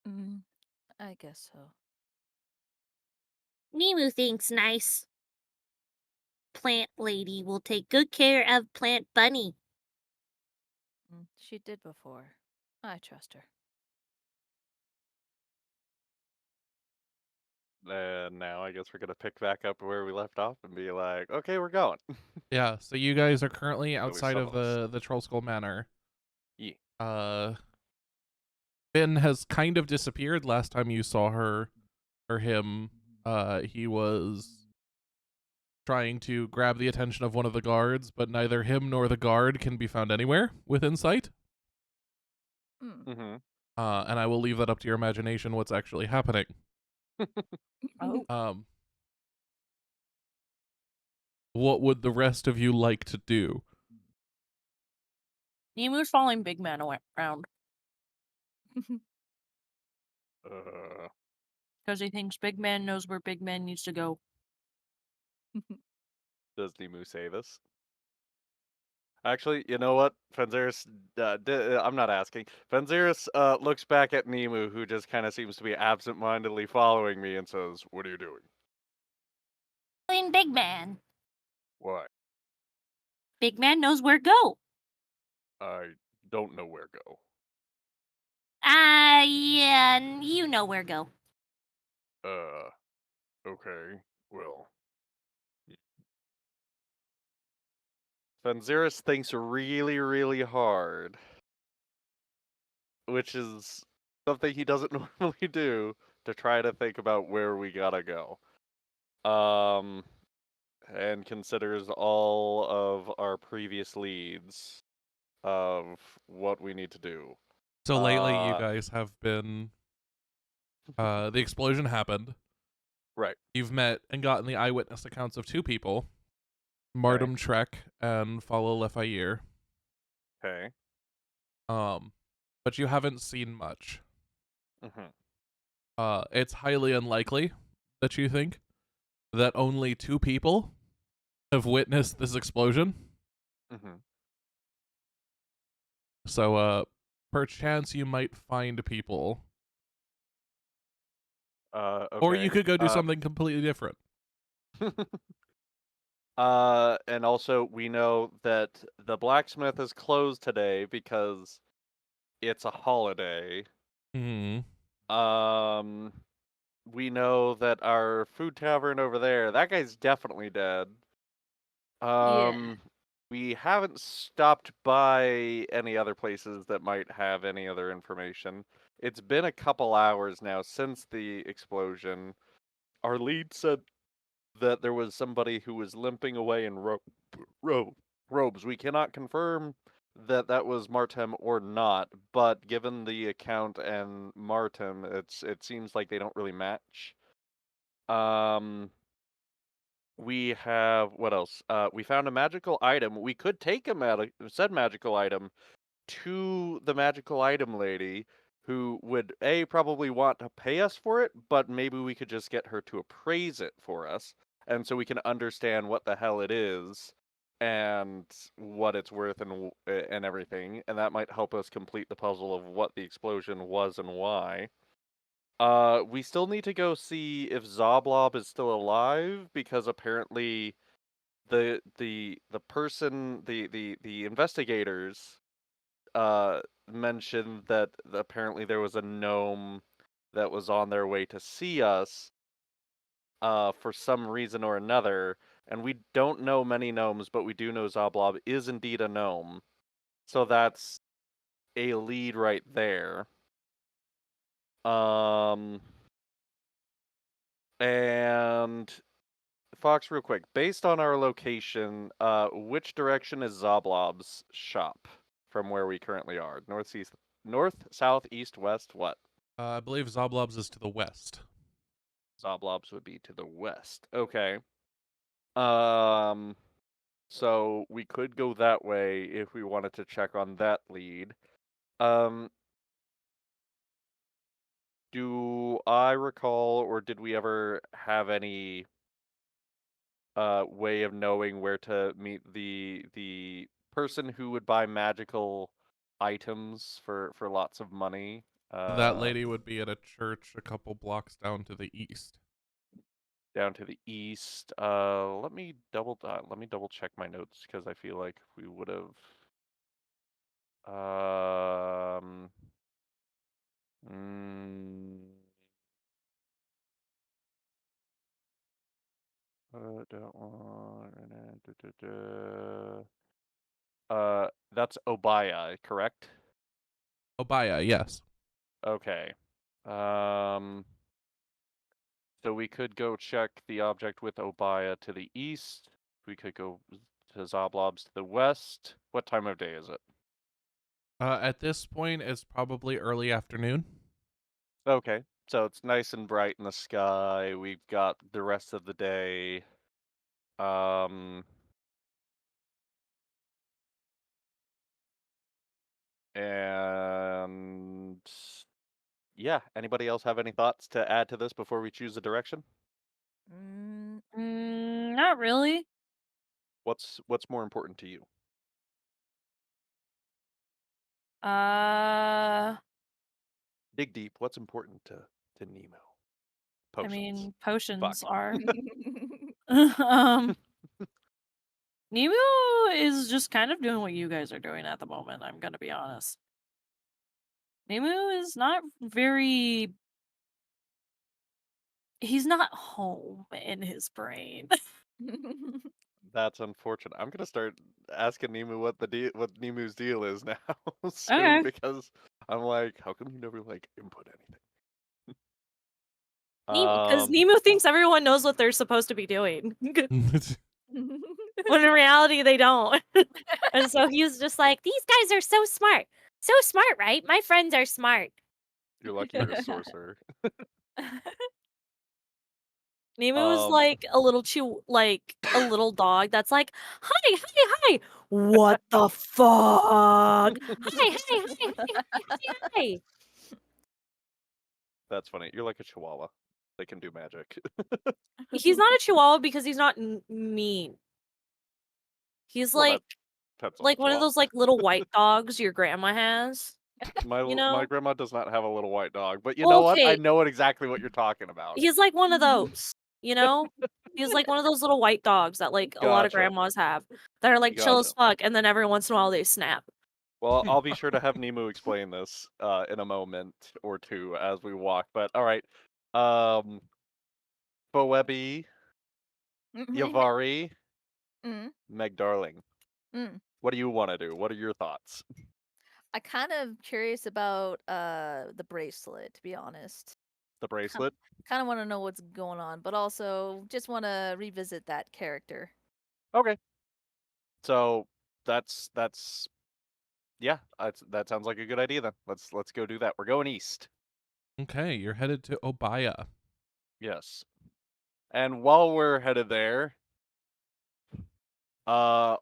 plans. I guess so. Nemu thinks nice plant lady will take good care of plant bunny. She did before. I trust her. And now I guess we're gonna pick back up where we left off and be like, okay, we're going. Yeah, so you guys are currently At least outside some of of us. the Troll Skull Manor. Yeah. Finn has kind of disappeared. Last time you saw her or him, he was trying to grab the attention of one of the guards, but neither him nor the guard can be found anywhere within sight. Mm-hmm. And I will leave that up to your imagination what's actually happening. Oh. What would the rest of you like to do? Nemu's following Big Man around Uh, because he thinks Big Man knows where Big Man needs to go. does Nemu say this? Actually, you know what? Fenziris, I'm not asking. Fenziris looks back at Nemu, who just kind of seems to be absent-mindedly following me, and says, "What are you doing?" Following Big Man. Why? Big Man knows where to go. I don't know where to go. Yeah, you know where to go. Okay. Well. Fenziris thinks really, really hard, which is something he doesn't normally do, to try to think about where we gotta go. And considers all of our previous leads of what we need to do. So lately, you guys have been. The explosion happened. Right. You've met and gotten the eyewitness accounts of two people, Okay. Martum Trek and Follow Lefayeur. Okay. But you haven't seen much. Mm-hmm. It's highly unlikely that you think that only two people have witnessed this explosion. Mm-hmm. So, perchance you might find people. Okay. Or you could go do something completely different. And also we know that the blacksmith is closed today because it's a holiday. Hmm. We know that our food tavern over there, that guy's definitely dead. Yeah. We haven't stopped by any other places that might have any other information. It's been a couple hours now since the explosion. Our lead said that there was somebody who was limping away in robes. We cannot confirm that that was Martem or not, but given the account and Martem, it seems like they don't really match. We have what else? We found a magical item. We could take said magical item to the magical item lady, who would probably want to pay us for it, but maybe we could just get her to appraise it for us, and so we can understand what the hell it is and what it's worth and everything, and that might help us complete the puzzle of what the explosion was and why. We still need to go see if Zoblob is still alive, because apparently the person the investigators mentioned that apparently there was a gnome that was on their way to see us for some reason or another, and we don't know many gnomes, but we do know Zoblob is indeed a gnome, so that's a lead right there. And Fox, real quick, based on our location, which direction is Zoblob's shop from where we currently are? North, south, east, west, what? I believe Zoblob's is to the west. Zoblob's would be to the west. Okay. So we could go that way if we wanted to check on that lead. Do I recall, or did we ever have any way of knowing where to meet the person who would buy magical items for lots of money. That lady would be at a church a couple blocks down to the east. Down to the east. Let me double check my notes because I feel like we would have. Mm, don't want. That's Obaya, correct? Obaya, yes. Okay. So we could go check the object with Obaya to the east. We could go to Zoblobs to the west. What time of day is it? At this point, it's probably early afternoon. Okay. So it's nice and bright in the sky. We've got the rest of the day. And yeah, anybody else have any thoughts to add to this before we choose a direction? Not really. What's more important to you? Dig deep. What's important to Nemo? I Potions. mean, potions Fuck. are. Nemo is just kind of doing what you guys are doing at the moment, I'm gonna be honest. Nemo is not very. He's not home in his brain. That's unfortunate. I'm gonna start asking Nemu what what Nemu's deal is now soon Okay. because I'm like, how come you never like input anything? Because Nemo thinks everyone knows what they're supposed to be doing. When in reality, they don't. And so he's just like, these guys are so smart. So smart, right? My friends are smart. You're lucky you're a sorcerer. Nemo is like a little a little dog that's like, hi, hi, hi. What the fuck? Hi, hi, hi, hi, hi, hi. That's funny. You're like a chihuahua. They can do magic. He's not a chihuahua because he's not mean. He's Well, like depends on like the one of those chihuahua. like little white dogs your grandma has. You know? My grandma does not have a little white dog, but you know what? I Okay. know exactly what you're talking about. He's like one of those, you know? He's like one of those little white dogs that like a lot of Gotcha. grandmas have that are like chill as Gotcha. fuck, and then every once in a while they snap. Well, I'll be sure to have Nemu explain this in a moment or two as we walk. But all right, Boebi, Yavari, Meg Darling. What do you want to do? What are your thoughts? I kind of curious about the bracelet, to be honest. The bracelet? Kind of want to know what's going on, but also just want to revisit that character. Okay. So that's yeah, that sounds like a good idea then. Let's go do that. We're going east. Okay, you're headed to Obaya. Yes. And while we're headed there, I'm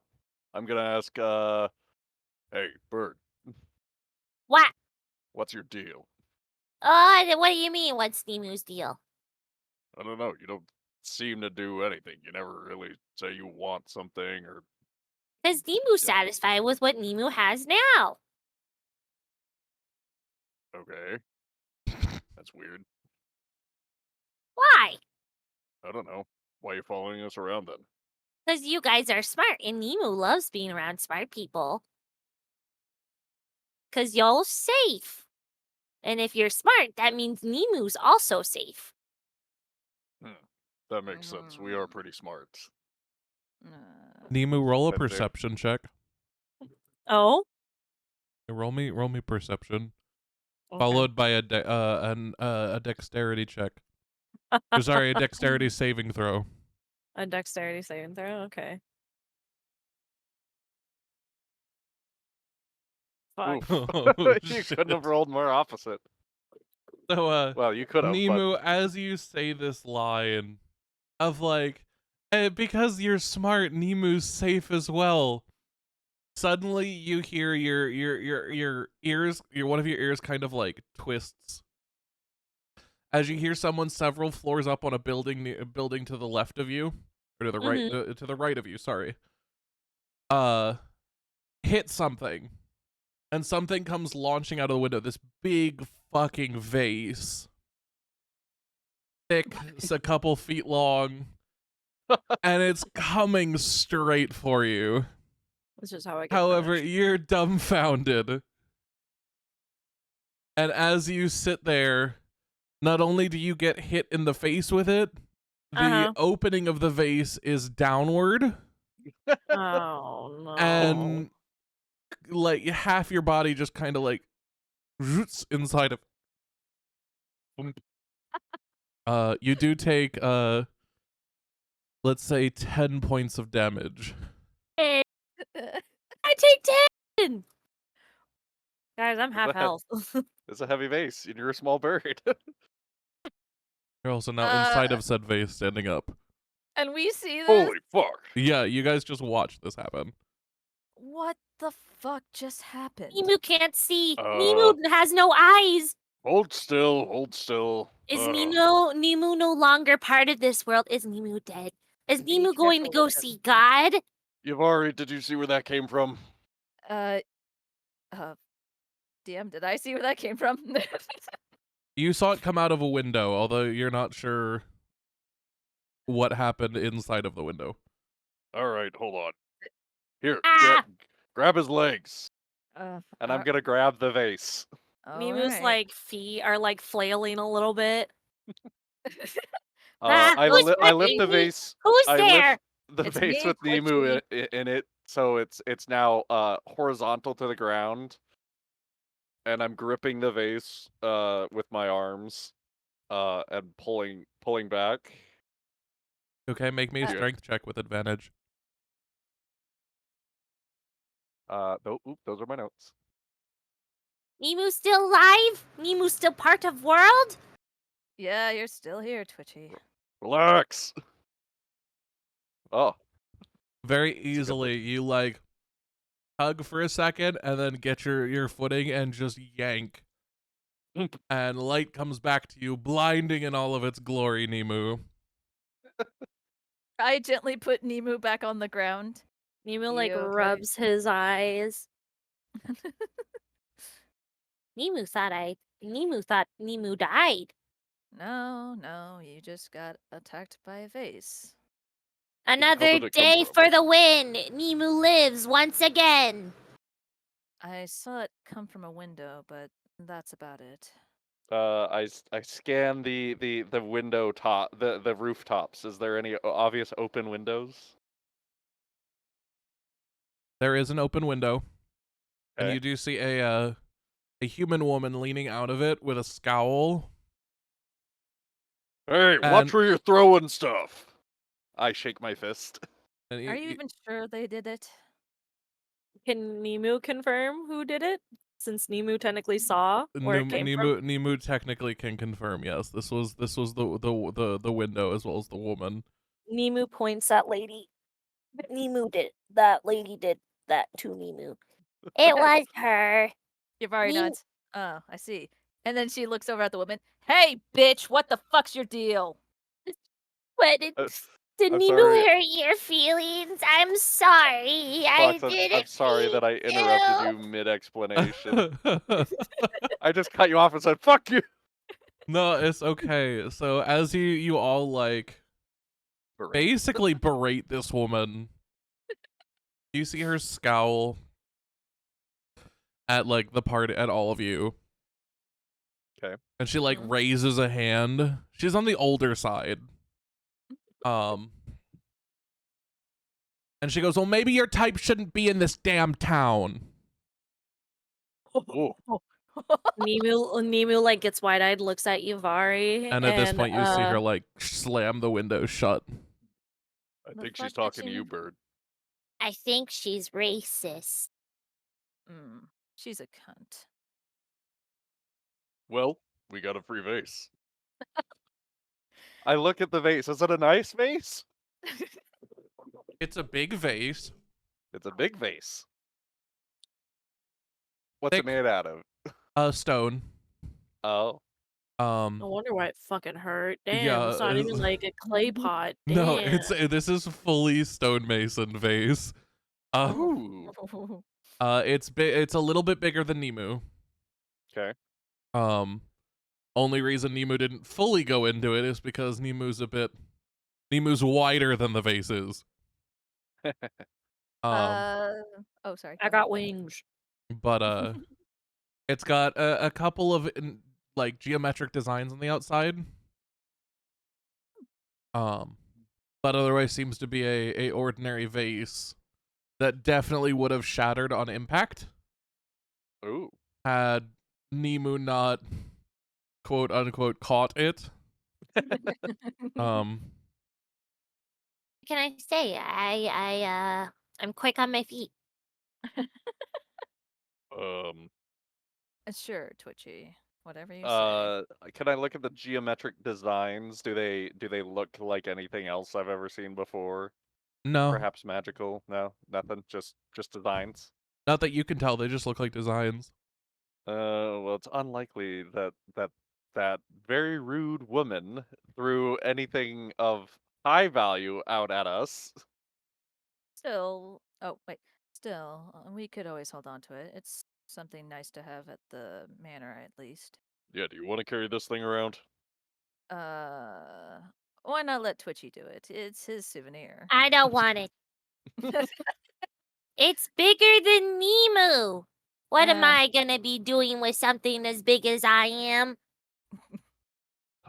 gonna ask hey, Bird, What? what's your deal? What do you mean? What's Nemo's deal? I don't know. You don't seem to do anything. You never really say you want something or. Because Nemo's satisfied with what Nemo has now. Okay. That's weird. Why? I don't know. Why are you following us around then? Because you guys are smart, and Nemo loves being around smart people. Because y'all safe. And if you're smart, that means Nemo's also safe. That makes sense. We are pretty smart. Nemu, roll a But there- perception check. Oh? Roll me perception, Okay. followed by a dexterity check. Or sorry, a dexterity saving throw. A dexterity saving throw? Okay. Fuck. Oh, you couldn't have rolled more opposite. So, Well, you could have. Nemu, as you say this line of like, because you're smart, Nemu's safe as well. Suddenly, you hear your ears, one of your ears kind of like twists as you hear someone several floors up on a building to the left of you, or to the right, to the right of you. Sorry. Hit something, and something comes launching out of the window. This big fucking vase, thick, it's a couple feet long, and it's coming straight for you. This is how I get However, punished. you're dumbfounded. And as you sit there, not only do you get hit in the face with it, the opening of the vase is downward, Oh no. and like half your body just kind of like roots inside of. You do take let's say 10 points of damage. I take 10. Guys, I'm half That- health. It's a heavy vase, and you're a small bird. You're also now inside of said vase, standing up. And we see this? Holy fuck! Yeah, you guys just watched this happen. What the fuck just happened? Nemu can't see. Uh. Nemu has no eyes. Hold still, hold still. Is Nemu no longer part of this world? Is Nemu dead? Is Be Nemu going to careful go with him. see God? Yavari, did you see where that came from? DM, did I see where that came from? You saw it come out of a window, although you're not sure what happened inside of the window. Alright, hold on. Here, Ah! grab his legs. Uh, And I'm gonna grab the vase. Nemu's alright. like feet are like flailing a little bit. I who's lift touching the me? vase. Who's I there? lift the It's vase me, with Nemu Twitchy. in it, so it's now horizontal to the ground. And I'm gripping the vase with my arms and pulling back. Okay, make me a Yeah. strength check with advantage. Those are my notes. Nemu's still alive? Nemu's still part of world? Yeah, you're still here, Twitchy. Relax. Oh, Very good easily, you like hug for a second and then get your footing and just yank. And light comes back to you, blinding in all of its glory, Nemu. I gently put Nemu back on the ground. Nemu like You okay? rubs his eyes. Nemu thought Nemu died. No, you just got attacked by a vase. Another did it come day from? for the win. Nemu lives once again. I saw it come from a window, but that's about it. I scan the window top, the rooftops. Is there any obvious open windows? There is an open window, and Okay. you do see a human woman leaning out of it with a scowl. Hey, watch And- where you're throwing stuff. I shake my fist. And Are you even sure they did it? Can Nemu confirm who did it? Since Nemu technically saw where it came from. Nemu technically can confirm. Yes, this was the window as well as the woman. Nemu points at lady. Nemu did that. Lady did that to Nemu. It was her. Yavari Nim- nods. Oh, I see. And then she looks over at the woman. Hey, bitch, what the fuck's your deal? But did I'm Nemu sorry. hurt your feelings? I'm sorry. I Fox, didn't. I'm sorry that I interrupted you mid-explanation. I just cut you off and said, "Fuck you." No, it's okay. So as you all like basically berate this woman, you see her scowl at like the party at all of you. Okay. And she like Mhm. raises a hand. She's on the older side. And she goes, "Well, maybe your type shouldn't be in this damn town." Ooh. Nemu like gets wide-eyed, looks at Yavari, And at this point, you see her like slam the window shut. I The think she's fuck did talking to she- you, Bird. I think she's racist. She's a cunt. Well, we got a free vase. I look at the vase. Is it a nice vase? It's a big vase. It's a big vase. What's Thick. it made out of? Stone. Oh. No wonder why it fucking hurt. Damn, Yeah, it's not even it's- like a clay pot. Damn. No, this is fully stonemason vase. Ooh. It's a little bit bigger than Nemu. Okay. Only reason Nemu didn't fully go into it is because Nemu's wider than the vase is. Oh, sorry. I go got ahead. wings. But it's got a couple of like geometric designs on the outside. But otherwise seems to be a ordinary vase that definitely would have shattered on impact Ooh. had Nemu not quote unquote caught it. Can I say I'm quick on my feet. Um. Sure, Twitchy. Whatever you say. Can I look at the geometric designs? Do they look like anything else I've ever seen before? No, Perhaps magical? No, nothing. Just designs. not that you can tell. They just look like designs. Well, it's unlikely that very rude woman threw anything of high value out at us. Still, oh wait, still, we could always hold on to it. It's something nice to have at the manor, at least. Yeah, do you want to carry this thing around? Why not let Twitchy do it? It's his souvenir. I don't want it. It's bigger than Nemu. What am I gonna be doing with something as big as I am?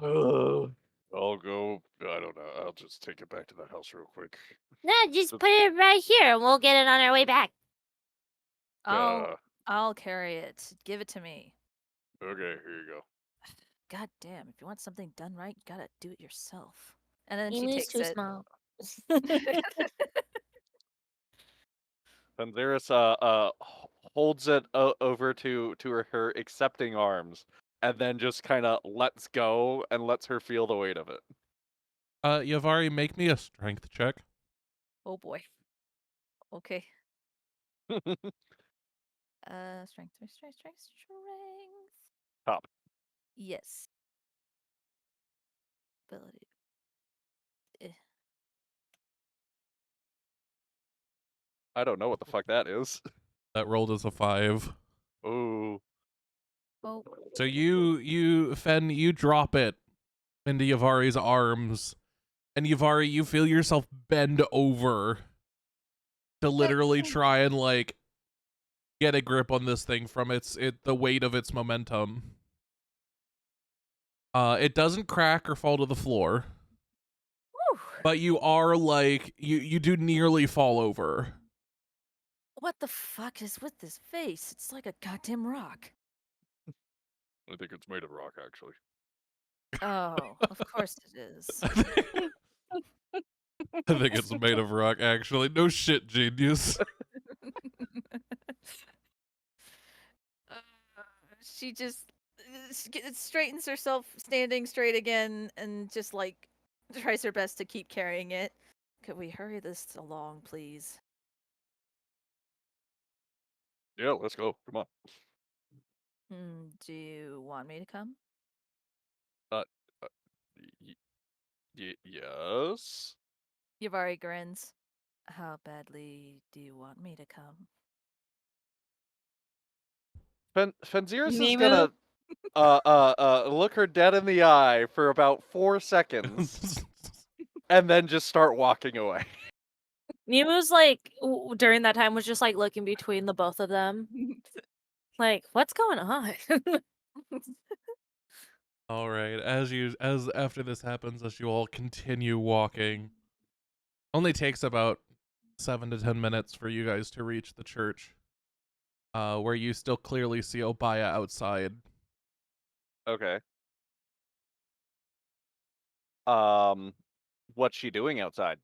I'll go. I don't know. I'll just take it back to the house real quick. No, just put it right here and we'll get it on our way back. I'll carry it. Give it to me. Okay, here you go. God damn! If you want something done right, you gotta do it yourself. And then she Nemu's takes too it. small. Panzeris holds it over to her accepting arms, and then just kind of lets go and lets her feel the weight of it. Yavari, make me a strength check. Oh boy. Okay. Strength. Top. Yes. Ability. I don't know what the fuck that is. That rolled as a 5. Ooh. Oh. So Fen, you drop it into Yavari's arms, and Yavari, you feel yourself bend over to literally try and like get a grip on this thing from the weight of its momentum. It doesn't crack or fall to the floor, but you are like you do nearly fall over. What the fuck is with this face? It's like a goddamn rock. I think it's made of rock, actually. Oh, of course it is. I think it's made of rock, actually. No shit, genius. She just straightens herself, standing straight again, and just like tries her best to keep carrying it. Could we hurry this along, please? Yeah, let's go. Come on. Do you want me to come? Yes. Yavari grins. How badly do you want me to come? Fenziris is Nemu? gonna look her dead in the eye for about 4 seconds, and then just start walking away. Nemu's like during that time was just like looking between the both of them. Like, what's going on? All right, as after this happens, as you all continue walking, only takes about 7 to 10 minutes for you guys to reach the church, where you still clearly see Obaya outside. Okay. What's she doing outside?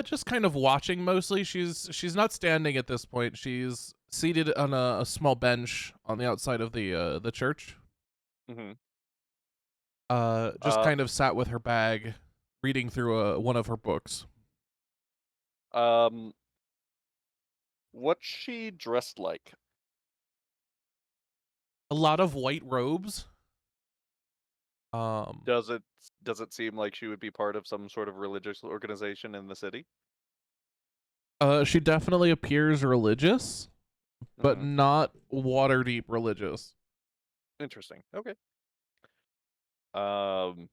Just kind of watching mostly. She's not standing at this point. She's seated on a small bench on the outside of the church. Mm-hmm. Just kind of sat with her bag, reading through one of her books. What's she dressed like? A lot of white robes. Does it seem like she would be part of some sort of religious organization in the city? She definitely appears religious, but Mhm. not Waterdeep religious. Interesting. Okay. Um,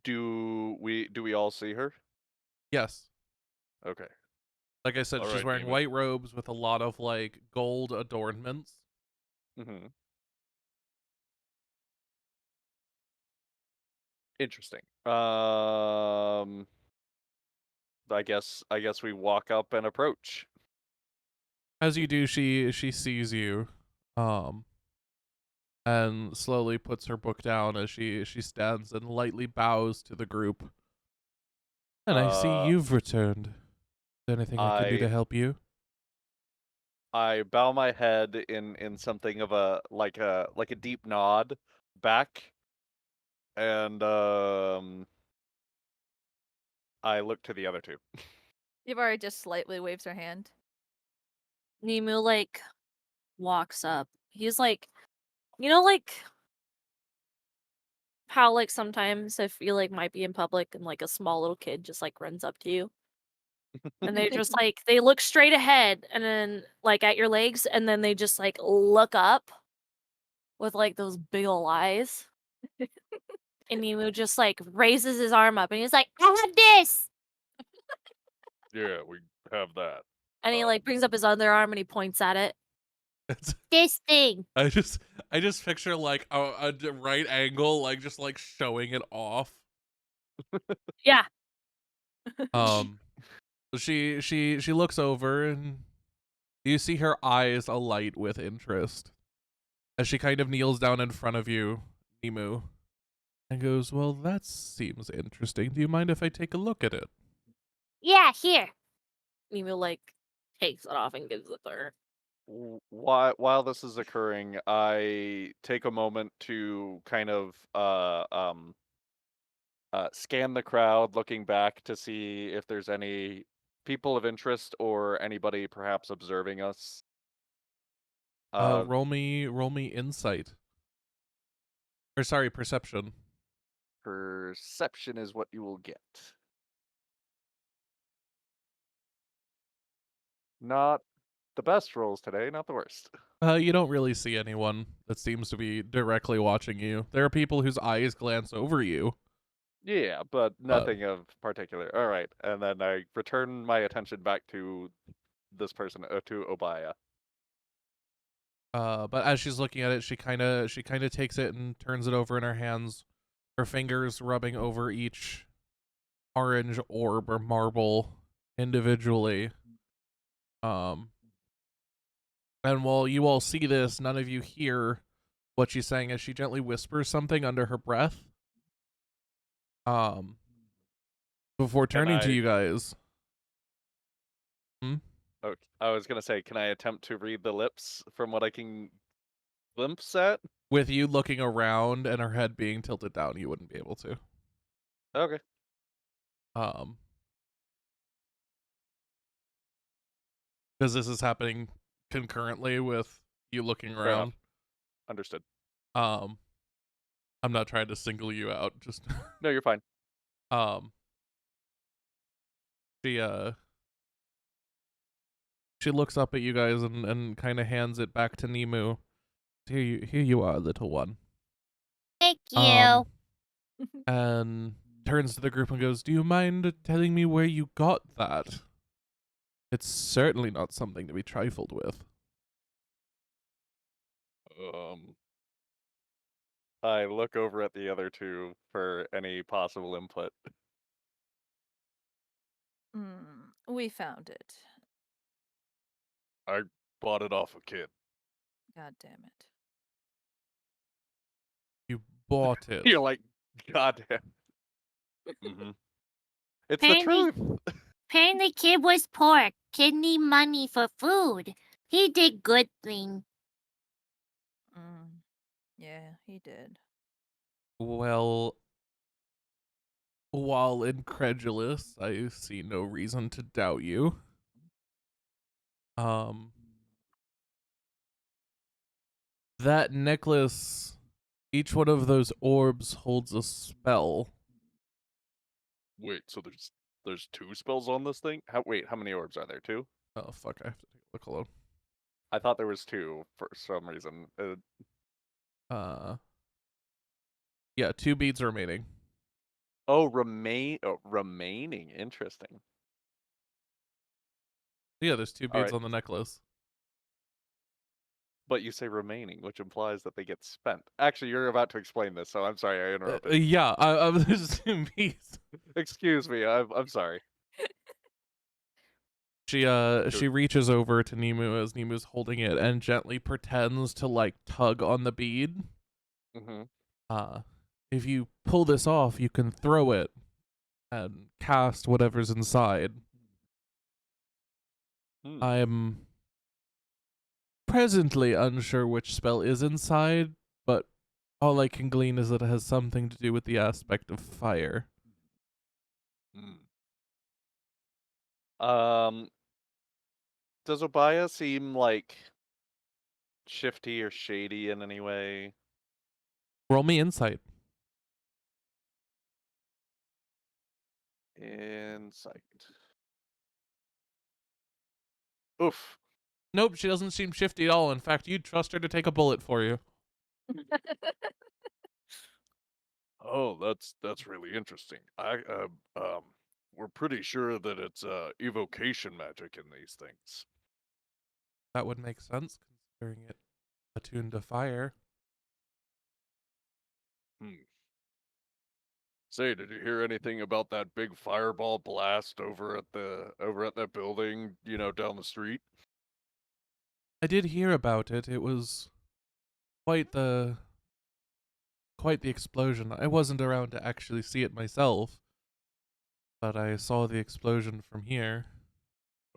do we all see her? Yes. Okay. Like I said, All she's right, wearing Neiman. white robes with a lot of like gold adornments. Mm-hmm. Interesting. I guess we walk up and approach. As you do, she sees you, and slowly puts her book down as she stands and lightly bows to the group. And I see Uh, you've returned. Is there anything I can do to I help you? I bow my head in something of a deep nod back, and I look to the other two. Yubari just slightly waves her hand. Nemu like walks up. He's like, you know, like how like sometimes if you like might be in public and like a small little kid just like runs up to you and they just like they look straight ahead and then like at your legs and then they just like look up with like those big ol' eyes. And Nemu just like raises his arm up and he's like, I have this. Yeah, we have that. And he like brings up his other arm and he points at it. This thing. I just picture like a right angle, like just like showing it off. Yeah. She looks over and you see her eyes alight with interest as she kind of kneels down in front of you, Nemu, and goes, "Well, that seems interesting. Do you mind if I take a look at it?" Yeah, here. Nemu like takes it off and gives it to her. While this is occurring, I take a moment to kind of scan the crowd, looking back to see if there's any people of interest or anybody perhaps observing us. Roll me insight. Or sorry, perception. Perception is what you will get. Not the best rolls today, not the worst. You don't really see anyone that seems to be directly watching you. There are people whose eyes glance over you. Yeah, but nothing of particular. All right, and then I return my attention back to this person, to Obaya. But as she's looking at it, she kind of takes it and turns it over in her hands, her fingers rubbing over each orange orb or marble individually. And while you all see this, none of you hear what she's saying as she gently whispers something under her breath. Before turning to you guys. Oh, I was gonna say, can I attempt to read the lips from what I can glimpse at? With you looking around and her head being tilted down, you wouldn't be able to. Okay. Because this is happening concurrently with you looking Fair around. enough. Understood. I'm not trying to single you out, just No, you're fine. She looks up at you guys and kind of hands it back to Nemu. Here you are, little one. Thank you. And turns to the group and goes, "Do you mind telling me where you got that? It's certainly not something to be trifled with." I look over at the other two for any possible input. We found it. I bought it off a kid. God damn it. You bought it. You're like, goddamn. Mm-hmm. It's the truth. Apparently, kid was poor. Kid need money for food. He did good thing. Yeah, he did. Well, while incredulous, I see no reason to doubt you. That necklace, each one of those orbs holds a spell. Wait, so there's There's 2 spells on this thing? Wait, how many orbs are there? 2? Oh fuck! I have to take a look. Hold I thought there was 2 for some reason. on. Yeah, 2 beads remaining. Remaining. Interesting. Yeah, there's 2 All beads right. on the necklace. But you say remaining, which implies that they get spent. Actually, you're about to explain this, so I'm sorry I interrupted. Yeah, there's 2 beads. Excuse me, I'm sorry. She reaches over to Nemu as Nemu's holding it and gently pretends to like tug on the bead. Mm-hmm. If you pull this off, you can throw it and cast whatever's inside. I'm presently unsure which spell is inside, but all I can glean is that it has something to do with the aspect of fire. Does Obaya seem like shifty or shady in any way? Roll me insight. Insight. Oof. Nope, she doesn't seem shifty at all. In fact, you'd trust her to take a bullet for you. Oh, that's really interesting. We're pretty sure that it's evocation magic in these things. That would make sense, considering it attuned to fire. Say, did you hear anything about that big fireball blast over at that building, down the street? I did hear about it. It was quite the explosion. I wasn't around to actually see it myself, but I saw the explosion from here.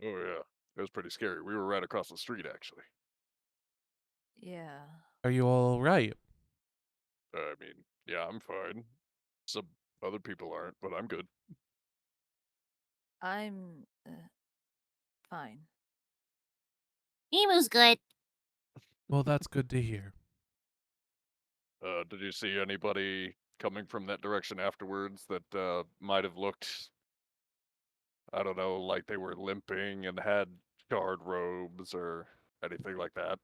Oh yeah, it was pretty scary. We were right across the street, actually. Yeah. Are you all right? I mean, yeah, I'm fine. Some other people aren't, but I'm good. I'm fine. Nemu's good. Well, that's good to hear. Did you see anybody coming from that direction afterwards that might have looked, I don't know, like they were limping and had charred robes or anything like that?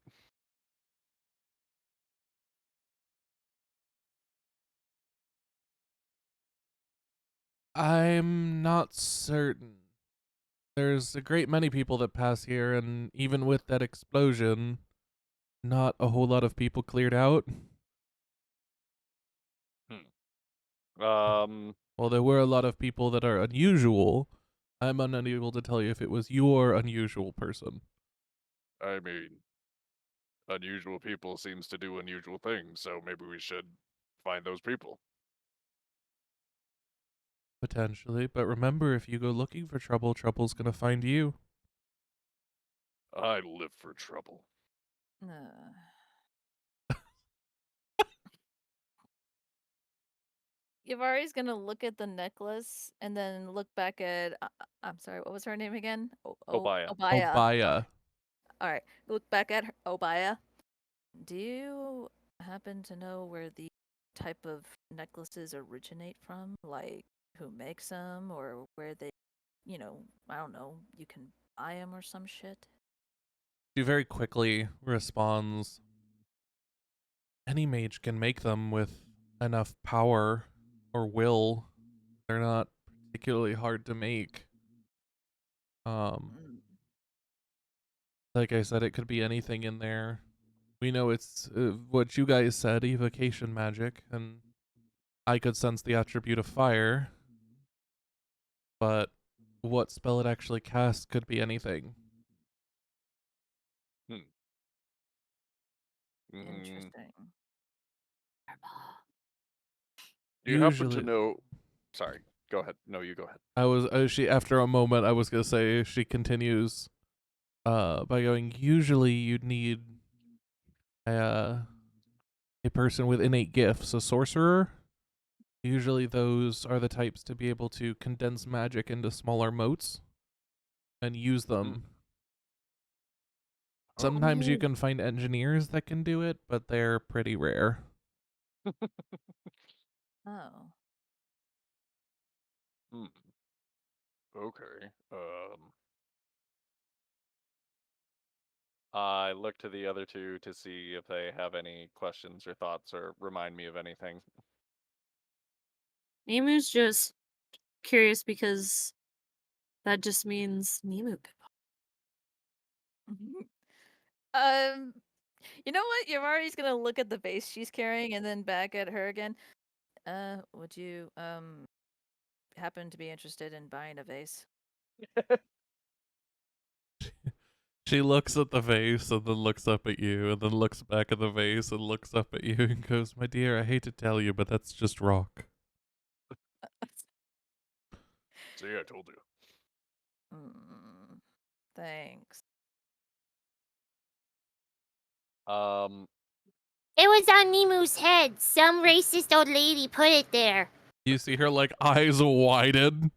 I'm not certain. There's a great many people that pass here, and even with that explosion, not a whole lot of people cleared out. Well, there were a lot of people that are unusual. I'm unable to tell you if it was your unusual person. I mean, unusual people seems to do unusual things, so maybe we should find those people. Potentially, but remember, if you go looking for trouble, trouble's gonna find you. I live for trouble. Yavari's gonna look at the necklace and then look back at. I'm sorry, what was her name again? Obaya. Obaya. Obaya. All right, look back at her, Obaya. Do you happen to know where the type of necklaces originate from? Like who makes them, or where they, I don't know, you can buy them or some shit? She very quickly responds, any mage can make them with enough power or will. They're not particularly hard to make. Like I said, it could be anything in there. We know it's what you guys said, evocation magic, and I could sense the attribute of fire. But what spell it actually casts could be anything. Interesting. Do you happen to know? Sorry, go ahead. No, you go ahead. She after a moment I was gonna say she continues by going, usually you'd need a person with innate gifts, a sorcerer. Usually those are the types to be able to condense magic into smaller motes and use them. Sometimes you can find engineers that can do it, but they're pretty rare. Oh. Okay. I look to the other two to see if they have any questions or thoughts or remind me of anything. Nemu's just curious because that just means Nemu could You know what? Yamari's gonna look at the vase she's carrying and then back at her again. Would you happen to be interested in buying a vase? She looks at the vase and then looks up at you and then looks back at the vase and looks up at you and goes, "My dear, I hate to tell you, but that's just rock." See, I told you. Thanks. It was on Nemu's head. Some racist old lady put it there. You see her like eyes widen.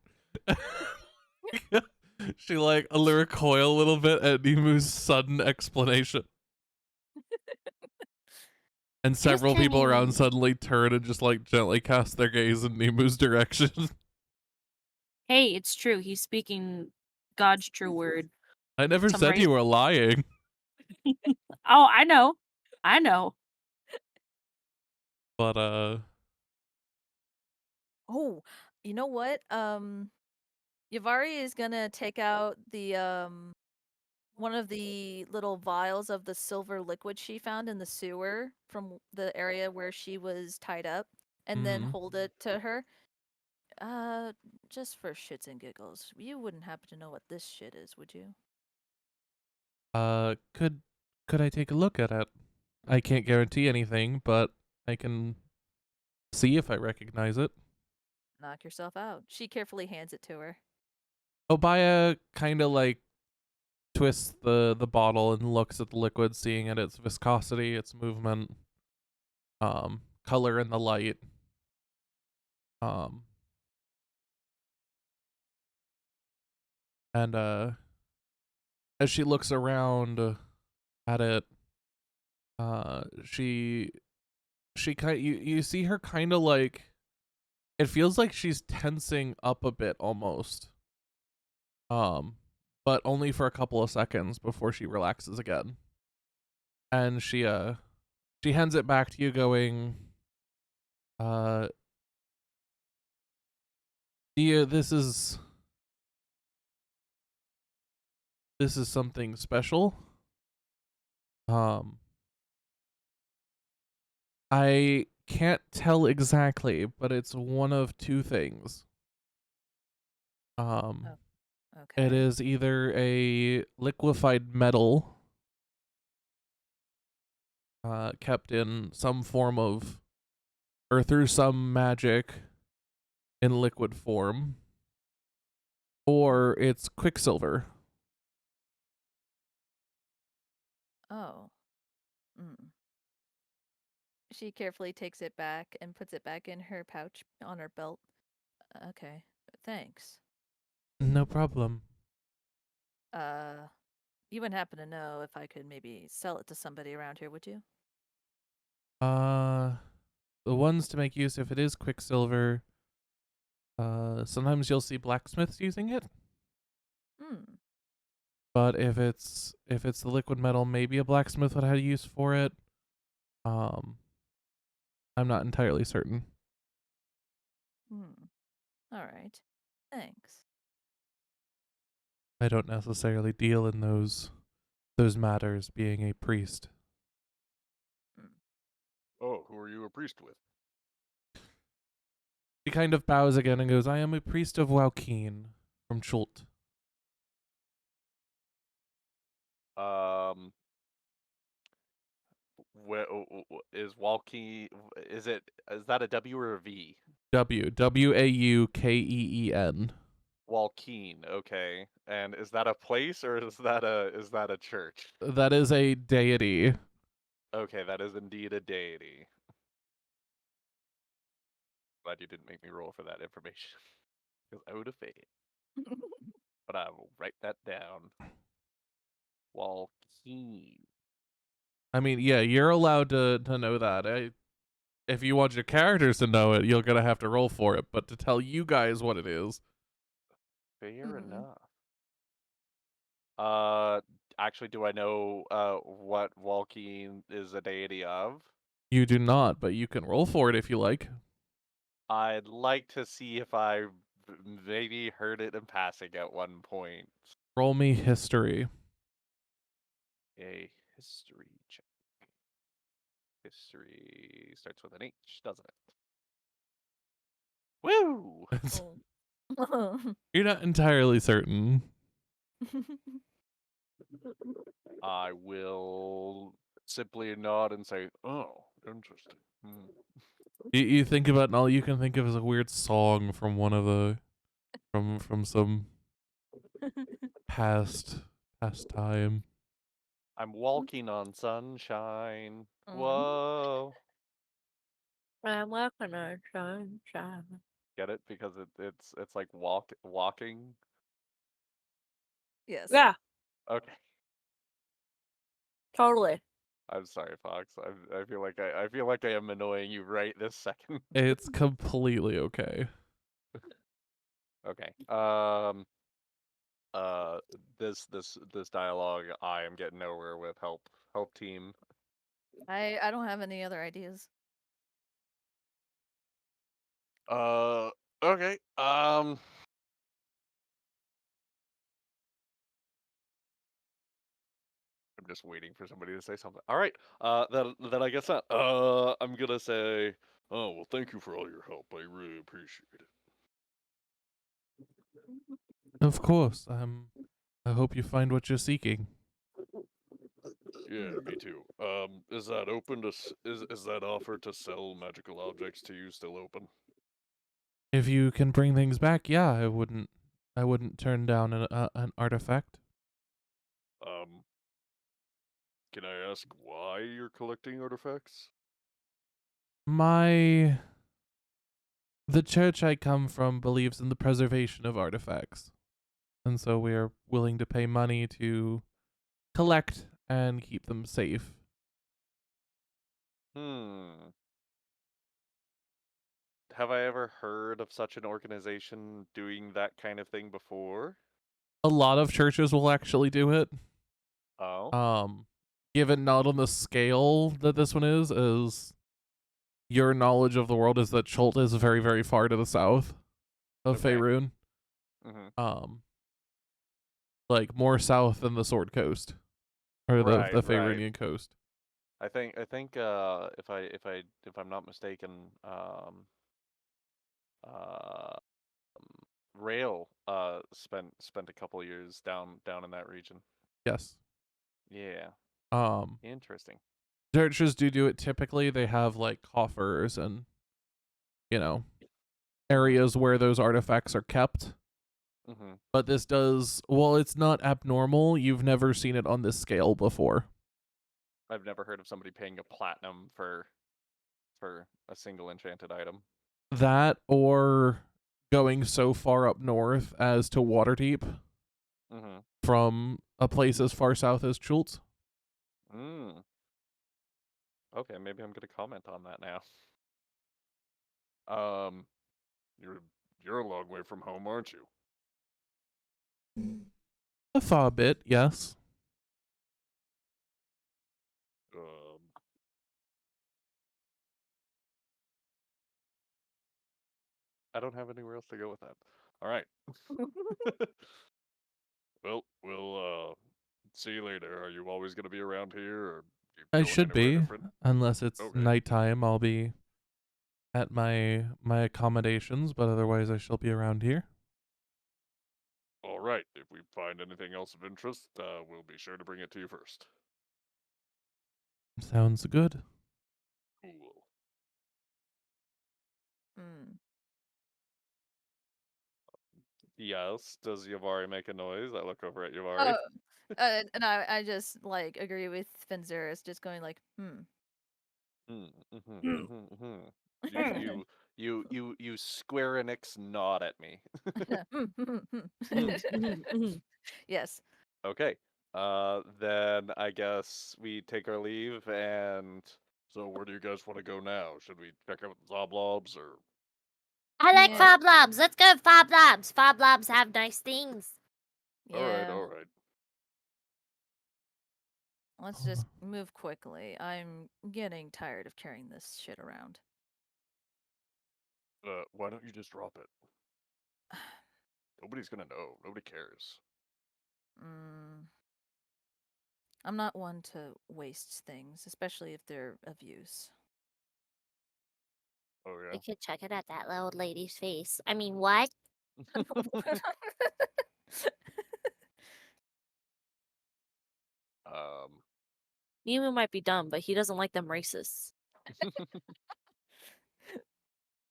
She like recoil a little bit at Nemu's sudden explanation. And several people around suddenly turn and just like gently cast their gaze in Nemu's direction. Hey, it's true. He's speaking God's true word. I never Some said you were lying. Oh, I know. I know. But Oh, you know what? Yavari is gonna take out the one of the little vials of the silver liquid she found in the sewer from the area where she was tied up, and then hold it to her. Just for shits and giggles. You wouldn't happen to know what this shit is, would you? could I take a look at it? I can't guarantee anything, but I can see if I recognize it. Knock yourself out. She carefully hands it to her. Obaya kind of like twists the bottle and looks at the liquid, seeing at its viscosity, its movement, color in the light. And as she looks around at it, she kind you see her kind of like, it feels like she's tensing up a bit almost. But only for a couple of seconds before she relaxes again. And she hands it back to you going, this is something special. I can't tell exactly, but it's one of two things. Okay. It is either a liquefied metal kept in some form of, or through some magic in liquid form, or it's quicksilver. Oh. She carefully takes it back and puts it back in her pouch on her belt. Okay. Thanks. No problem. You wouldn't happen to know if I could maybe sell it to somebody around here, would you? The ones to make use, if it is quicksilver, sometimes you'll see blacksmiths using it. But if it's the liquid metal, maybe a blacksmith would have use for it. I'm not entirely certain. All right. Thanks. I don't necessarily deal in those matters, being a priest. Oh, who are you a priest with? He kind of bows again and goes, "I am a priest of Waukeen from Chult." Is Walkie? Is that a W or a V? Waukeen. Walkeen, okay. And is that a place or is that a church? That is a deity. Okay, that is indeed a deity. Glad you didn't make me roll for that information. Because I would have failed. But I will write that down. Walkeen. I mean, yeah, you're allowed to know that. If you want your characters to know it, you're gonna have to roll for it. But to tell you guys what it is, Fair Mhm. enough. Actually, do I know what Walkeen is a deity of? You do not, but you can roll for it if you like. I'd like to see if I maybe heard it in passing at one point. Roll me history. A history check. History starts with an H, doesn't it? Woo! Oh. You're not entirely certain. I will simply nod and say, "Oh, interesting." Hmm. You think about, and all you can think of is a weird song from one of the from some past time. I'm walking on sunshine. Mhm. Whoa! I'm walking on sunshine. Get it? Because it's like walking. Yes. Yeah, Okay. totally. I'm sorry, Fox. I feel like I feel like I am annoying you right this second. It's completely okay. Okay. This dialogue I am getting nowhere with. Help team. I don't have any other ideas. Okay. I'm just waiting for somebody to say something. All right. Then I guess not. I'm gonna say, oh well, thank you for all your help. I really appreciate it. Of course. I hope you find what you're seeking. Yeah, me too. Is that open to is that offer to sell magical objects to you still open? If you can bring things back, yeah, I wouldn't turn down an artifact. Um, can I ask why you're collecting artifacts? The church I come from believes in the preservation of artifacts. And so we are willing to pay money to collect and keep them safe. Hmm. Have I ever heard of such an organization doing that kind of thing before? A lot of churches will actually do it. Oh, Given not on the scale that this one is your knowledge of the world is that Chult is very, very far to the south of okay. Faerun. Mm-hmm. Like more south than the Sword Coast. Or Right, the right. Faerunian coast. I think if I'm not mistaken, uh Rail spent a couple years down in that region. Yes. Yeah, Um interesting. churches do it typically. They have like coffers and areas where those artifacts are kept. Mm-hmm. But this does, well, it's not abnormal. You've never seen it on this scale before. I've never heard of somebody paying a platinum for a single enchanted item. That or going so far up north as to Waterdeep Mm-hmm. from a place as far south as Chult. Mm. Okay, maybe I'm gonna comment on that now. Um, you're a long way from home, aren't you? A far bit, yes. Um, I don't have anywhere else to go with that. All right. Well, we'll see you later. Are you always gonna be around here, or you I going should anywhere be, different? unless it's Okay. nighttime. I'll be at my accommodations, but otherwise I shall be around here. All right. If we find anything else of interest, we'll be sure to bring it to you first. Sounds good. Cool. Mm. Yes. Does Yavari make a noise? I look over at Yavari. Oh, and I just like agree with Finzeris, just going like, You Square Enix nod at me. Yes. Okay. Then I guess we take our leave, and so where do you guys want to go now? Should we check out Zoblobs or? I like Yeah. Fob Lobs. Let's go Fob Lobs. Fob Lobs have nice things. All right, Yeah. all right. Let's just move quickly. I'm getting tired of carrying this shit around. Why don't you just drop it? Nobody's gonna know. Nobody cares. I'm not one to waste things, especially if they're of use. Oh We yeah. could check it at that old lady's face. I mean, what? Um. Nemu might be dumb, but he doesn't like them racists.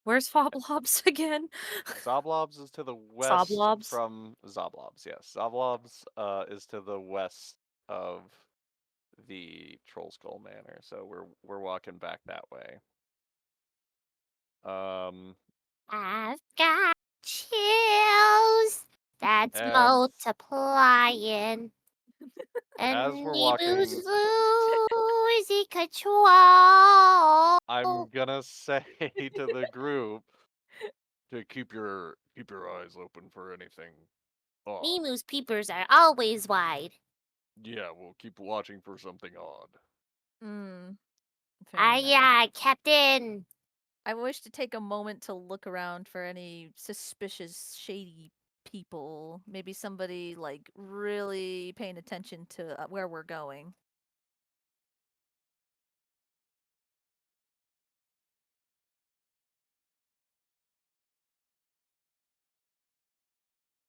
Where's Foblobs again? Zoblobs is to the west Soblobs? from Zoblobs. Yes, Zoblobs is to the west of the Troll Skull Manor, so we're walking back that way. I've got chills. That's As- multiplying. And As we're Nemu's walking- losing control. I'm gonna say to the group to keep your eyes open for anything odd. Nemu's peepers are always wide. Yeah, we'll keep watching for something odd. Fair Aye, enough. aye, Captain. I wish to take a moment to look around for any suspicious, shady people. Maybe somebody like really paying attention to where we're going.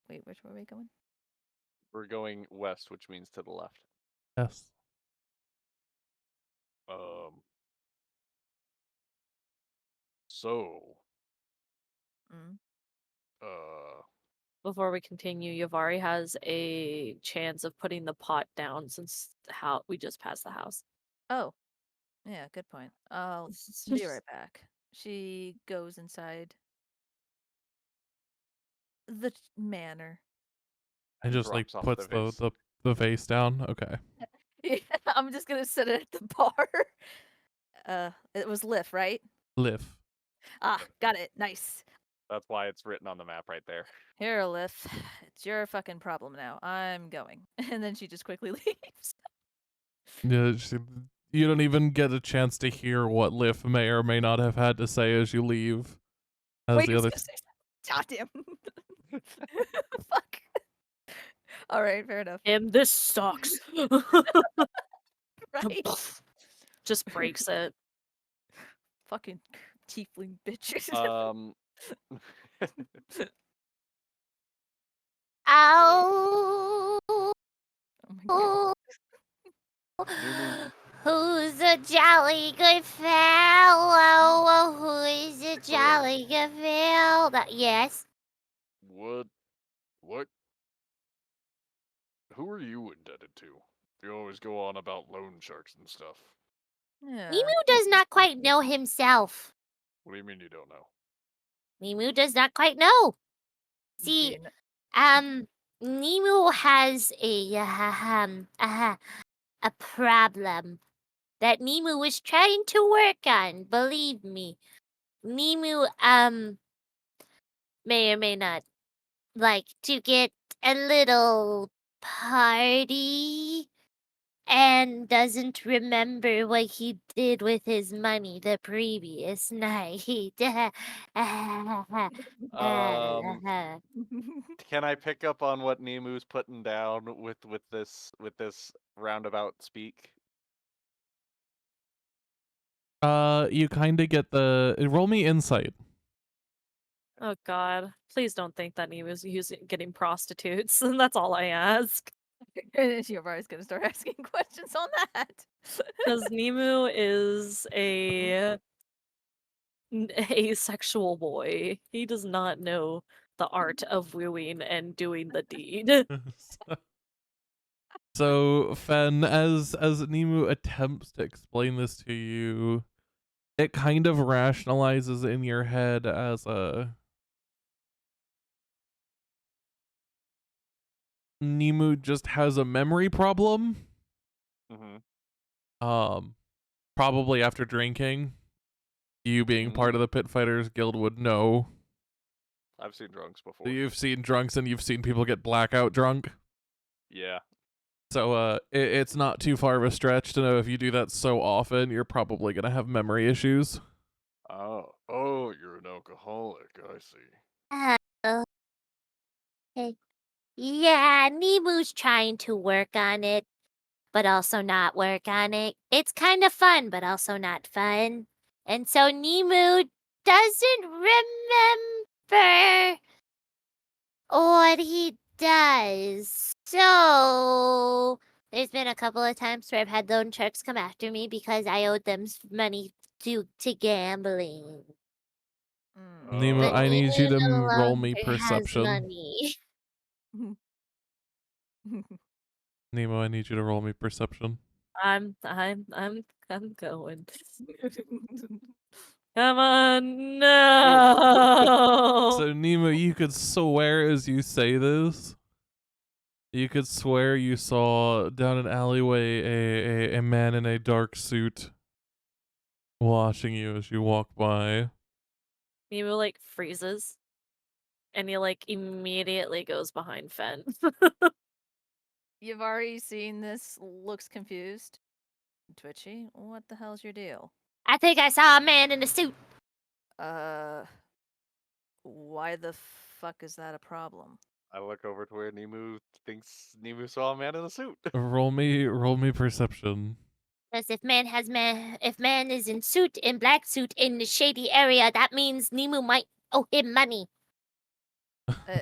Wait, which way are we going? We're going west, which means to the left. Yes. So, Mm. Before we continue, Yavari has a chance of putting the pot down since we just passed the house. Oh, yeah, good point. I'll be right back. She goes inside the manor. And just like drops off puts the vase. the vase down. Okay. Yeah, I'm just gonna set it at the bar. It was Liff, right? Liv. Ah, got it. Nice. That's why it's written on the map right there. Here, Liff. It's your fucking problem now. I'm going. And then she just quickly leaves. Yeah, you don't even get a chance to hear what Liv may or may not have had to say as you leave. As Wait, the I was other gonna say something. Goddamn. Fuck. All right, fair enough. This sucks. Right? Just breaks it. Fucking tiefling bitches. Oh. Oh my god. Who's a jolly good fellow? Who is a jolly good fellow? Yes. What? Who are you indebted to? You always go on about loan sharks and stuff. Yeah. Nemu does not quite know himself. What do you mean you don't know? Nemu does not quite know. See, Nemu has a problem that Nemu was trying to work on. Believe me, Nemu may or may not like to get a little party and doesn't remember what he did with his money the previous night. Can I pick up on what Nemu's putting down with this roundabout speak? You kind of get roll me insight. Oh god. Please don't think that he was getting prostitutes. That's all I ask. Yovar's gonna start asking questions on that. Because Nemu is a asexual boy. He does not know the art of wooing and doing the deed. So, Fen, as Nemu attempts to explain this to you, it kind of rationalizes in your head as Nemu just has a memory problem. Mm-hmm. Probably after drinking. You being part of the Pit Fighters Guild would know I've seen drunks So before. you've seen drunks and you've seen people get blackout drunk. Yeah. So it's not too far of a stretch to know if you do that so often, you're probably gonna have memory issues. Oh, you're an alcoholic. I see. Oh, okay. Yeah, Nemu's trying to work on it, but also not work on it. It's kind of fun, but also not fun. And so Nemu doesn't remember what he does. So there's been a couple of times where I've had loan sharks come after me because I owed them money to gambling. Nemo, But I need you Nemu to no roll me longer has perception. money. Nemo, I need you to roll me perception. I'm going. Come on, no. So Nemo, you could swear as you say this. You could swear you saw down an alleyway a man in a dark suit watching you as you walk by. Nemo like freezes, and he like immediately goes behind Fen. You've already seen this. Looks confused. Twitchy, what the hell's your deal? I think I saw a man in a suit. Why the fuck is that a problem? I look over to where Nemu thinks Nemu saw a man in a suit. Roll me perception. Because if man is in suit, in black suit, in the shady area, that means Nemu might owe him money. Uh,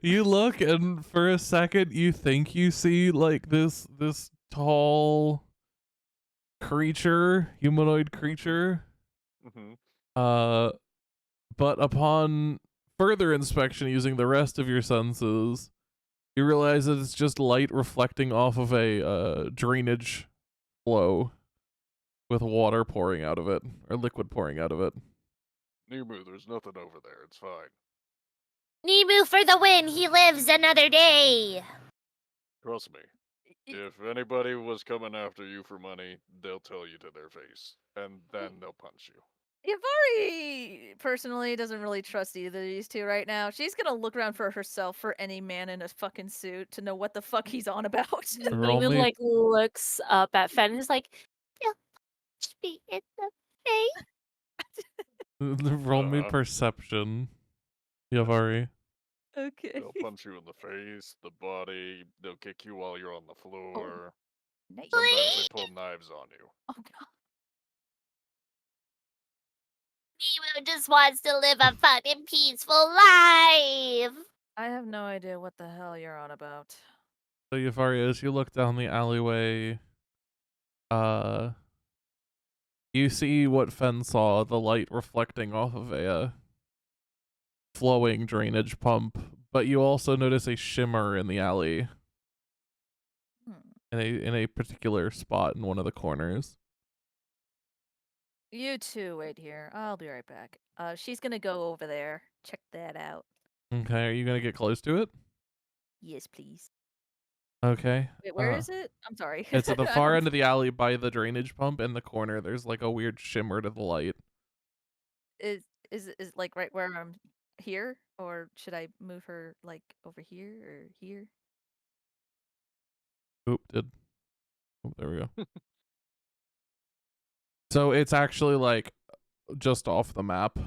You look and for a second you think you see like this tall creature, humanoid creature. Mm-hmm. But upon further inspection using the rest of your senses, you realize that it's just light reflecting off of a drainage flow with water pouring out of it, or liquid pouring out of it. Nemu, there's nothing over there. It's fine. Nemu for the win! He lives another day! Trust me. If anybody was coming after you for money, they'll tell you to their face, and then they'll punch you. Yavari personally doesn't really trust either of these two right now. She's gonna look around for herself for any man in a fucking suit to know what the fuck he's on about. Roll Nemo me- like looks up at Fen and is like, Don't punch me in the face. Roll me Uh-huh. perception. Yavari. Okay. They'll punch you in the face, the body. They'll kick you while you're on the floor. Nice. Sometimes they pull knives on you. Oh god. Nemu just wants to live a fun and peaceful life! I have no idea what the hell you're on about. So Yavari, as you look down the alleyway, you see what Fen saw, the light reflecting off of a flowing drainage pump, but you also notice a shimmer in the alley in a particular spot in one of the corners. You two wait here. I'll be right back. She's gonna go over there. Check that out. Okay, are you gonna get close to it? Yes, please. Okay. Wait, where is it? I'm sorry. It's at the I far don't- end of the alley by the drainage pump in the corner. There's like a weird shimmer to the light. Is it like right where I'm here, or should I move her like over here or here? Oh, there we go. So it's actually like just off the map,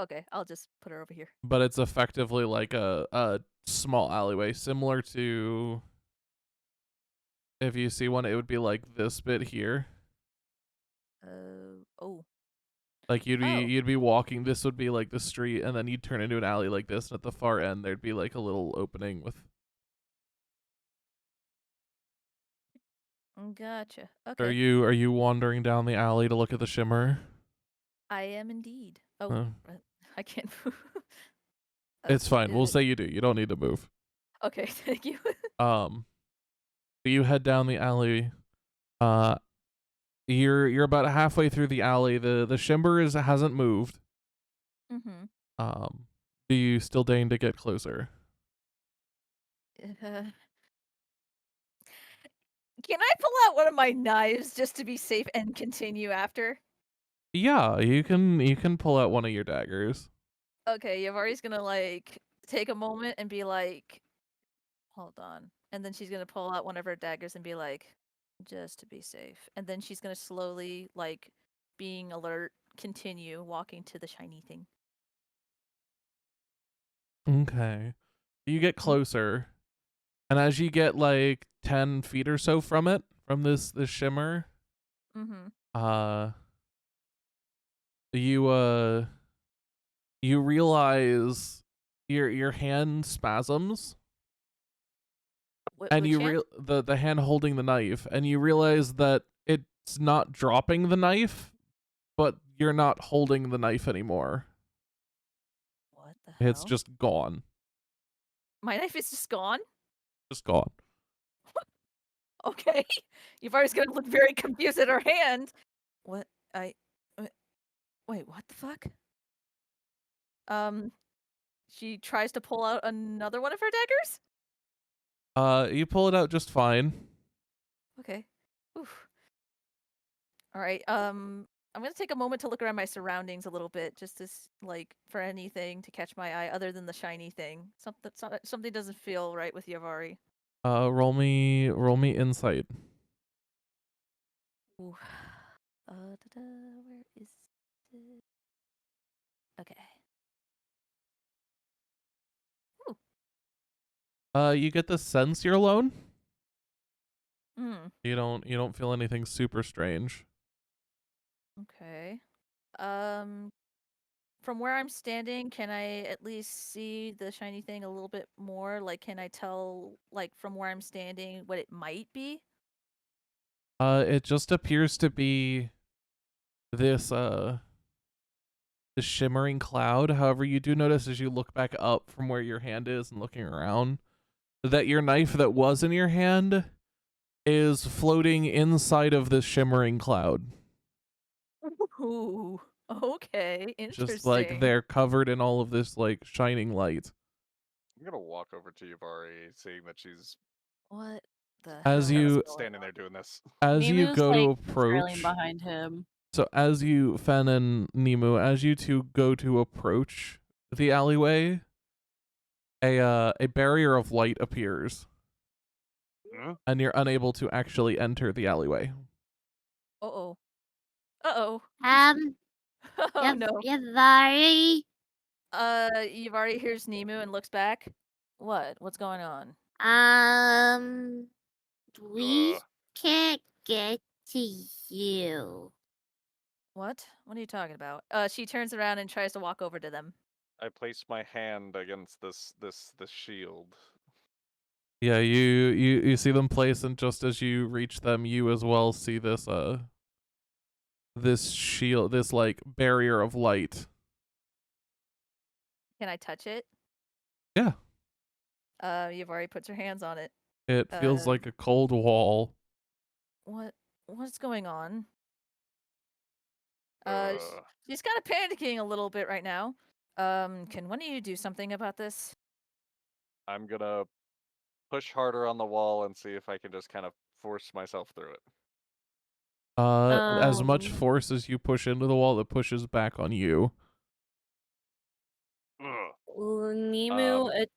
Okay, I'll just put her over here. but it's effectively like a small alleyway, similar to if you see one, it would be like this bit here. Oh. Like Oh. you'd be walking. This would be like the street, and then you'd turn into an alley like this, and at the far end there'd be like a little opening with. Gotcha. Are Okay. you wandering down the alley to look at the shimmer? I am indeed. Oh, Uh, I can't move. it's fine. We'll is it- say you do. You don't need to move. Okay, thank you. You head down the alley. You're about halfway through the alley. The shimmer hasn't moved. Mm-hmm. Do you still deign to get closer? Can I pull out one of my knives just to be safe and continue after? Yeah, you can pull out one of your daggers. Okay, Yavari's gonna like take a moment and be like, hold on. And then she's gonna pull out one of her daggers and be like, just to be safe. And then she's gonna slowly, like, being alert, continue walking to the shiny thing. Okay. You get closer, and as you get like 10 feet or so from it, from this shimmer, Mm-hmm. you you realize your hand spasms, and Which you hand? the hand holding the knife, and you realize that it's not dropping the knife, but you're not holding the knife anymore. What the hell? It's just gone. My knife is just gone? Just gone. Okay. Yavari's gonna look very confused at her hand. What? Wait, what the fuck? She tries to pull out another one of her daggers? You pull it out just fine. Okay. Oof. Alright, I'm gonna take a moment to look around my surroundings a little bit, just to like for anything to catch my eye other than the shiny thing. Something doesn't feel right with Yavari. Roll me insight. Ooh. Where is it? Okay. Ooh. You get the sense you're alone. Hmm. You don't feel anything super strange. Okay. From where I'm standing, can I at least see the shiny thing a little bit more? Like, can I tell, like, from where I'm standing what it might be? It just appears to be this this shimmering cloud. However, you do notice as you look back up from where your hand is and looking around that your knife that was in your hand is floating inside of this shimmering cloud. Ooh. Okay. Interesting. Just like they're covered in all of this like shining light. I'm gonna walk over to Yavari, seeing that she's What the As hell? you- is going standing on? there doing this. As you Nemu's, go to like, trailing approach, behind him. so as you, Fen and Nemu, as you two go to approach the alleyway, a barrier of light appears, Hmm? and you're unable to actually enter the alleyway. Uh-oh. Uh-oh. Oh no. Yavari, Yavari hears Nemu and looks back. What? What's going on? we Ugh. can't get to you. What? What are you talking about? She turns around and tries to walk over to them. I place my hand against this shield. Yeah, you see them place, and just as you reach them, you as well see this this shield, this like barrier of light. Can I touch it? Yeah. Yavari puts her hands on it. It feels like a cold wall. What's going on? Ugh. She's kind of panicking a little bit right now. Can one of you do something about this? I'm gonna push harder on the wall and see if I can just kind of force myself through it. As much Um, force as you push into the wall, it pushes back on you. Ugh. Nemu,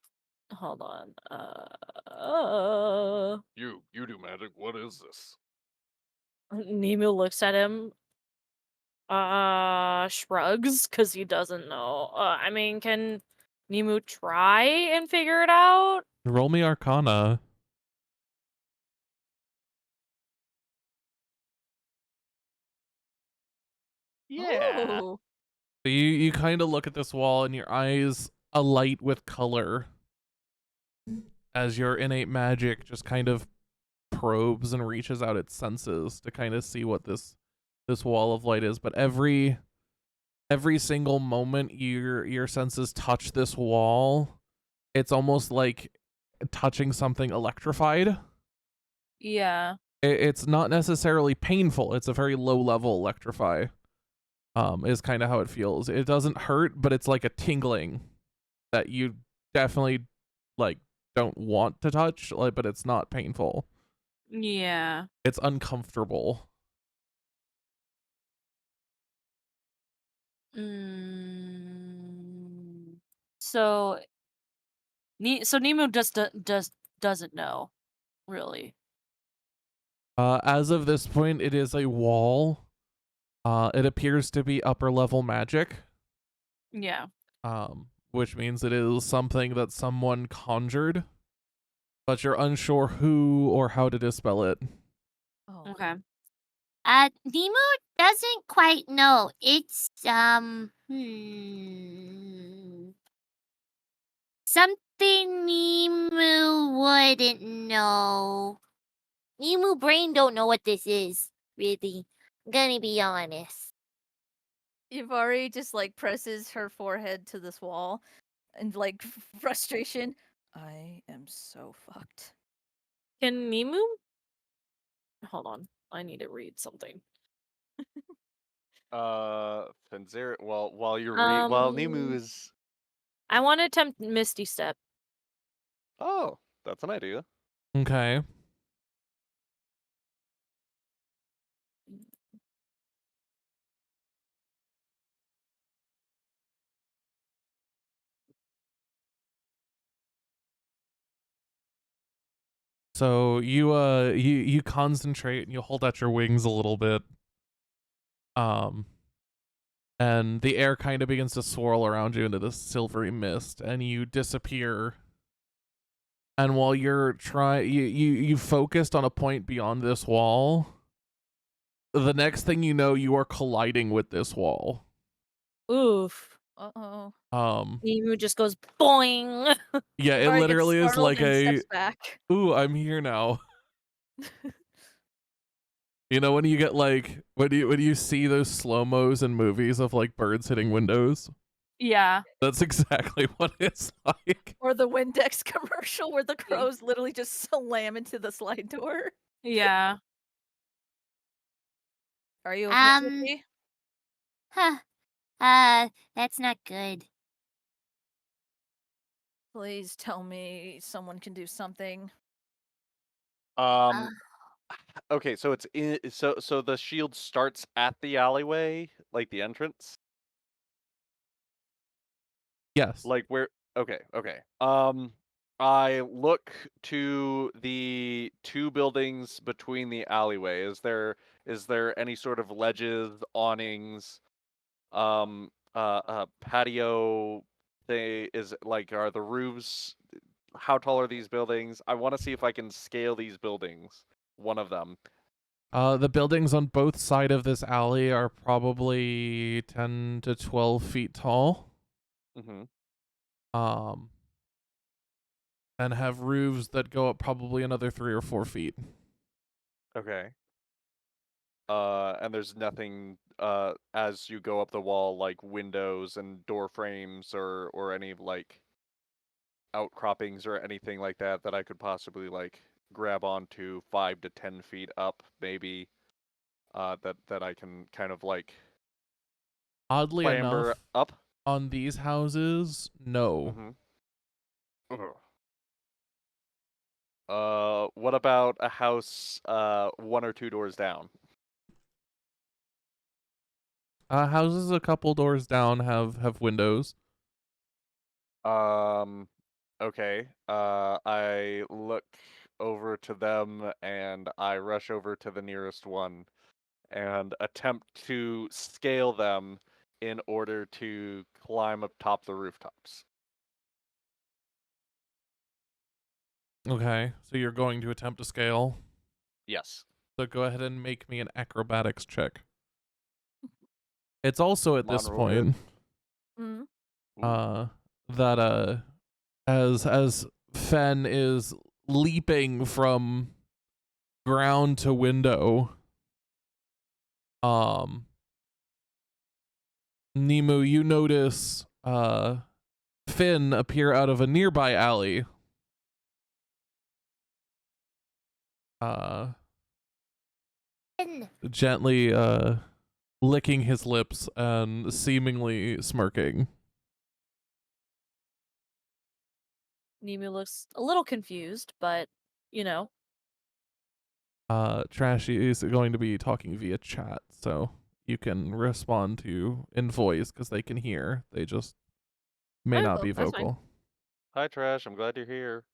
hold on. You do magic. What is this? Nemu looks at him. Shrugs because he doesn't know. I mean, can Nemu try and figure it out? Roll me Arcana. Yeah. Ooh. So you kind of look at this wall, and your eyes alight with color as your innate magic just kind of probes and reaches out its senses to kind of see what this wall of light is. But every single moment your senses touch this wall, it's almost like touching something electrified. Yeah. It's not necessarily painful. It's a very low level electrify. Is kind of how it feels. It doesn't hurt, but it's like a tingling that you definitely like don't want to touch, like, but it's not painful. Yeah. It's uncomfortable. Mm. So, Nemo just doesn't know, really. As of this point, it is a wall. It appears to be upper level magic. Yeah. Which means it is something that someone conjured, but you're unsure who or how to dispel it. Oh. Okay. Nemo doesn't quite know. It's something Nemo wouldn't know. Nemo brain don't know what this is, really. I'm gonna be honest. Ivari just like presses her forehead to this wall and like frustration. I am so fucked. Can Nemo? Hold on. I need to read something. Fenzir. Well, while Nemu Um, is. I want to attempt Misty Step. Oh, that's an idea. Okay. So you concentrate and you hold out your wings a little bit. And the air kind of begins to swirl around you into this silvery mist, and you disappear. And while you're you focused on a point beyond this wall, the next thing you know, you are colliding with this wall. Oof. Uh-oh. Nemo just goes boing. Yeah, it Ivari gets literally is startled like and a, steps back. ooh, I'm here now. You know when you get like when you see those slow-mos in movies of like birds hitting windows? Yeah. That's exactly what it's like. Or the Windex commercial where the crows literally just slam into the slide door. Yeah. Are you okay, Tiffy? That's not good. Please tell me someone can do something. Okay, so it's so the shield starts at the alleyway, like the entrance. Yes. Like where? Okay. I look to the two buildings between the alleyway. Is there any sort of ledges, awnings, patio? Are the roofs? How tall are these buildings? I want to see if I can scale these buildings. One of them. The buildings on both sides of this alley are probably 10 to 12 feet tall. Mm-hmm. And have roofs that go up probably another 3 or 4 feet. Okay. And there's nothing as you go up the wall like windows and door frames or any like outcroppings or anything like that that I could possibly like grab onto 5 to 10 feet up maybe that I can kind of like Oddly clamber enough, up. on these houses, no. Mm-hmm. What about a house 1 or 2 doors down? Houses a couple doors down have windows. Okay. I look over to them and I rush over to the nearest one and attempt to scale them in order to climb up top the rooftops. Okay, so you're going to attempt to scale. Yes. So go ahead and make me an acrobatics check. It's also at Come on, this roll good. point Mm. that as Fen is leaping from ground to window, Nemo, you notice Finn appear out of a nearby alley. Gently licking his lips and seemingly smirking. Nemo looks a little confused, but you know. Trashy is going to be talking via chat, so you can respond to in voice because they can hear. They just may Oh, not be that's fine. vocal. Hi, Trash. I'm glad you're here.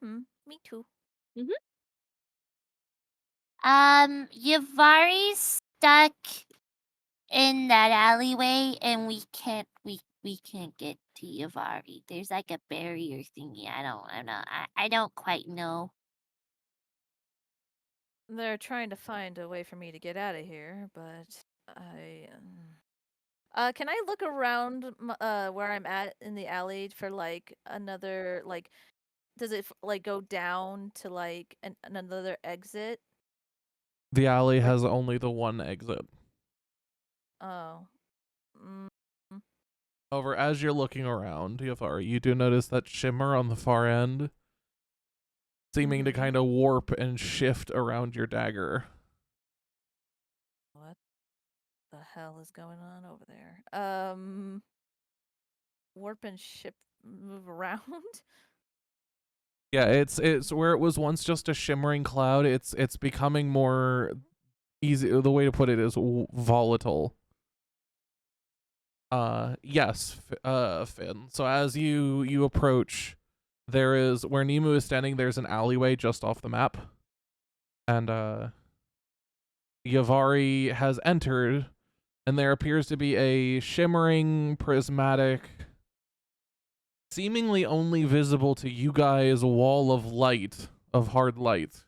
Me too. Yavari's stuck in that alleyway, and we can't get to Yavari. There's like a barrier thingy. I don't quite know. They're trying to find a way for me to get out of here, but I. Can I look around where I'm at in the alley for like another like? Does it like go down to like another exit? The alley has only the one exit. Oh. Mm. However, as you're looking around, Yafari, you do notice that shimmer on the far end, seeming to kind of warp and shift around your dagger. What the hell is going on over there? Warp and move around? Yeah, it's where it was once just a shimmering cloud. It's becoming more easy. The way to put it is volatile. Yes, Finn. So as you approach, there is where Nemu is standing. There's an alleyway just off the map, and Yavari has entered, and there appears to be a shimmering, prismatic, seemingly only visible to you guys, wall of light, of hard light.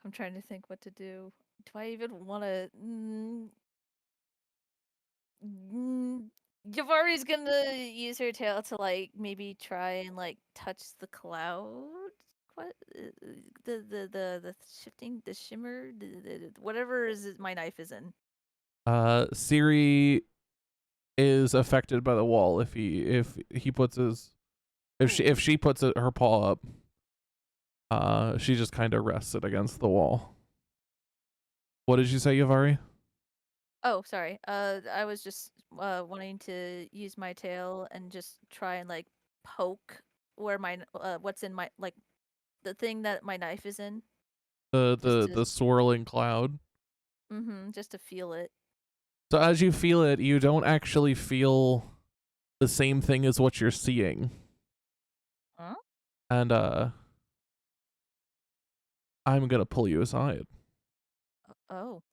I'm trying to think what to do. Do I even want to? Javari's gonna use her tail to like maybe try and like touch the cloud. What the shifting, the shimmer, whatever my knife is in. Siri is affected by the wall if he puts his if she puts her paw up. She just kind of rests it against the wall. What did you say, Yavari? Oh, sorry. I was just wanting to use my tail and just try and like poke where my what's in my like the thing that my knife is in. The swirling cloud. Just to feel it. So as you feel it, you don't actually feel the same thing as what you're seeing. Huh? And I'm gonna pull you aside. Oh.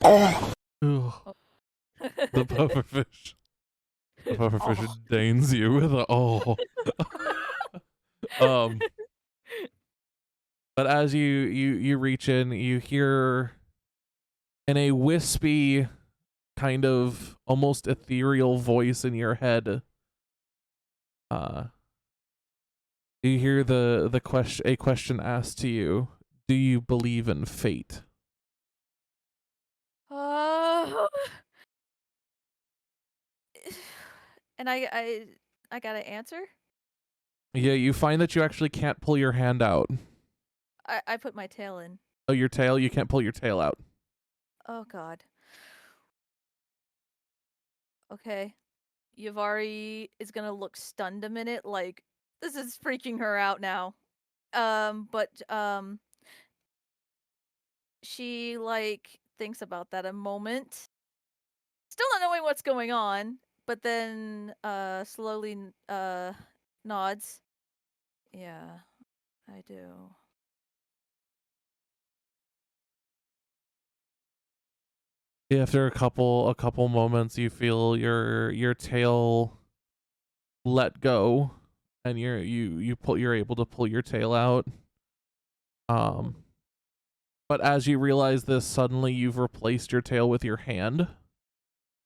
Ugh. The pufferfish. The pufferfish deigns you with a But as you reach in, you hear in a wispy, kind of almost ethereal voice in your head. You hear a question asked to you. Do you believe in fate? And I got to answer? Yeah, you find that you actually can't pull your hand out. I put my tail in. Oh, your tail? You can't pull your tail out. Oh god. Okay. Yavari is gonna look stunned a minute, like this is freaking her out now. But she like thinks about that a moment. Still not knowing what's going on, but then slowly nods. Yeah, I do. After a couple moments, you feel your tail let go, and you're able to pull your tail out. But as you realize this, suddenly you've replaced your tail with your hand,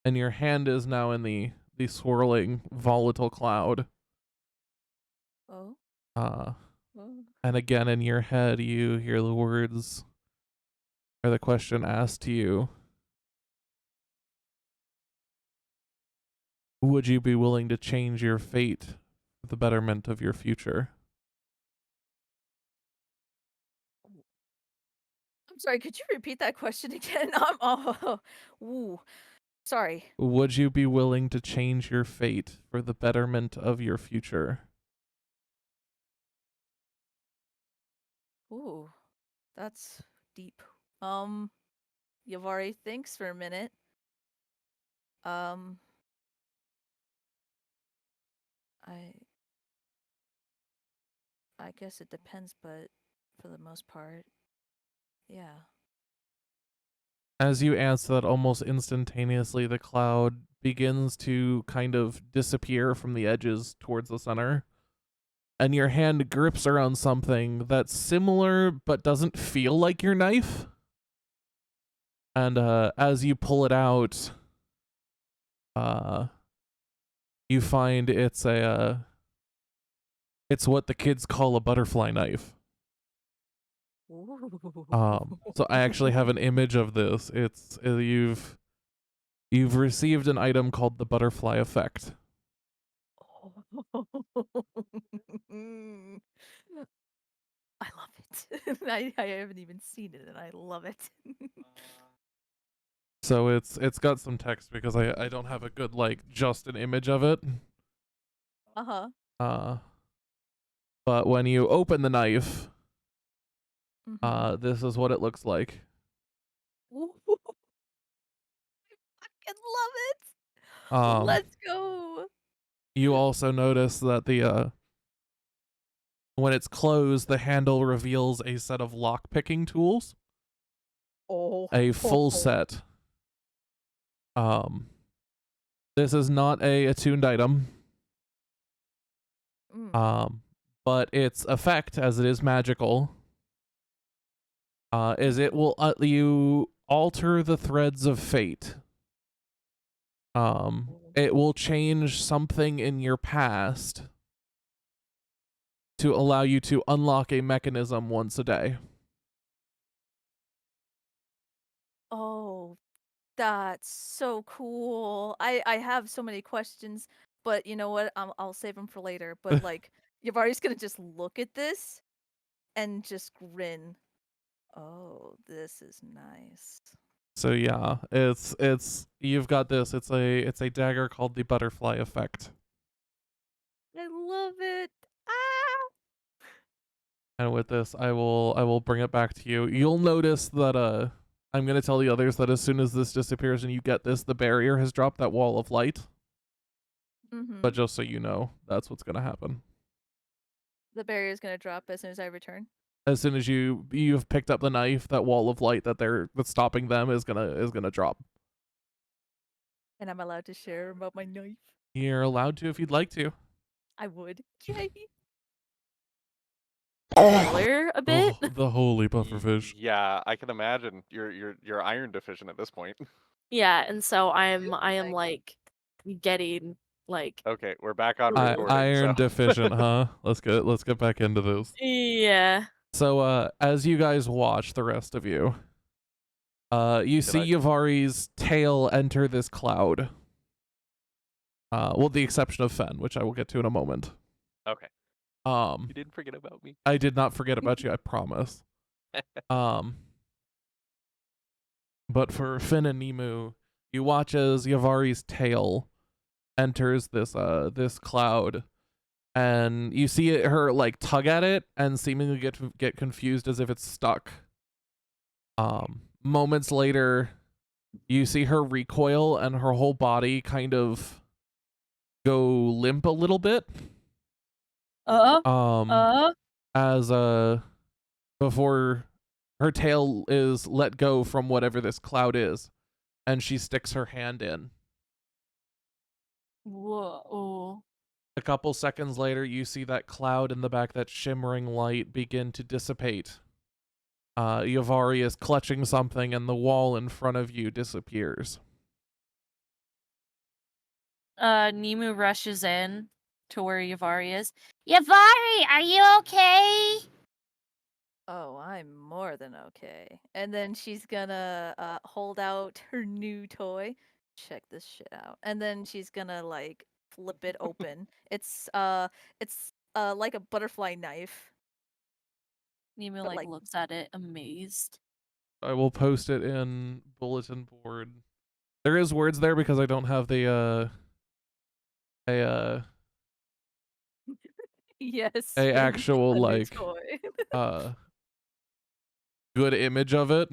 and your hand is now in the swirling volatile cloud. Oh. And again in your head you hear the words or the question asked to you. Would you be willing to change your fate for the betterment of your future? I'm sorry, could you repeat that question again? Ooh. Sorry. Would you be willing to change your fate for the betterment of your future? Ooh, that's deep. Yavari thinks for a minute. I guess it depends, but for the most part, yeah. As you answer that, almost instantaneously, the cloud begins to kind of disappear from the edges towards the center. And your hand grips around something that's similar but doesn't feel like your knife. And as you pull it out, you find it's what the kids call a butterfly knife. So I actually have an image of this. It's you've received an item called the butterfly effect. I love it. I haven't even seen it, and I love it. So it's got some text because I don't have a good just an image of it. But when you open the knife, this is what it looks like. I fucking love it. Let's go. You also notice that the when it's closed, the handle reveals a set of lock-picking tools. A full set. This is not a attuned item. But its effect, as it is magical, is it will you alter the threads of fate. It will change something in your past to allow you to unlock a mechanism once a day. Oh, that's so cool. I have so many questions, but you know what? I'll save them for later. But Yavari's gonna just look at this and just grin. Oh, this is nice. So yeah, it's you've got this. It's a dagger called the butterfly effect. I love it. Ah! And with this, I will bring it back to you. You'll notice that I'm gonna tell the others that as soon as this disappears and you get this, the barrier has dropped that wall of light. But just so you know, that's what's gonna happen. The barrier is gonna drop as soon as I return. As soon as you've picked up the knife, that wall of light that's stopping them is gonna drop. And I'm allowed to share about my knife. You're allowed to if you'd like to. I would. Yay! Spoiler a bit. Oh, the holy pufferfish. Yeah, I can imagine. You're iron deficient at this point. Yeah, and so I am like getting like Okay, we're back on recording. Iron so. deficient, huh? Let's get back into this. Yeah. So as you guys watch, the rest of you, you see Yavari's tail enter this cloud. Well, the exception of Fen, which I will get to in a moment. Okay. You didn't forget about me. I did not forget about you, I promise. But for Finn and Nemu, you watch as Yavari's tail enters this cloud, and you see her tug at it and seemingly get confused as if it's stuck. Moments later, you see her recoil and her whole body kind of go limp a little bit. As before her tail is let go from whatever this cloud is, and she sticks her hand in. Whoa. A couple seconds later, you see that cloud in the back, that shimmering light, begin to dissipate. Yavari is clutching something, and the wall in front of you disappears. Nemu rushes in to where Yavari is. Yavari, are you okay? Oh, I'm more than okay. And then she's gonna hold out her new toy. Check this shit out. And then she's gonna flip it open. It's like a butterfly knife. Nemu But, looks at it amazed. I will post it in bulletin board. There is words there because I don't have the yes. a actual a new toy. good image of it.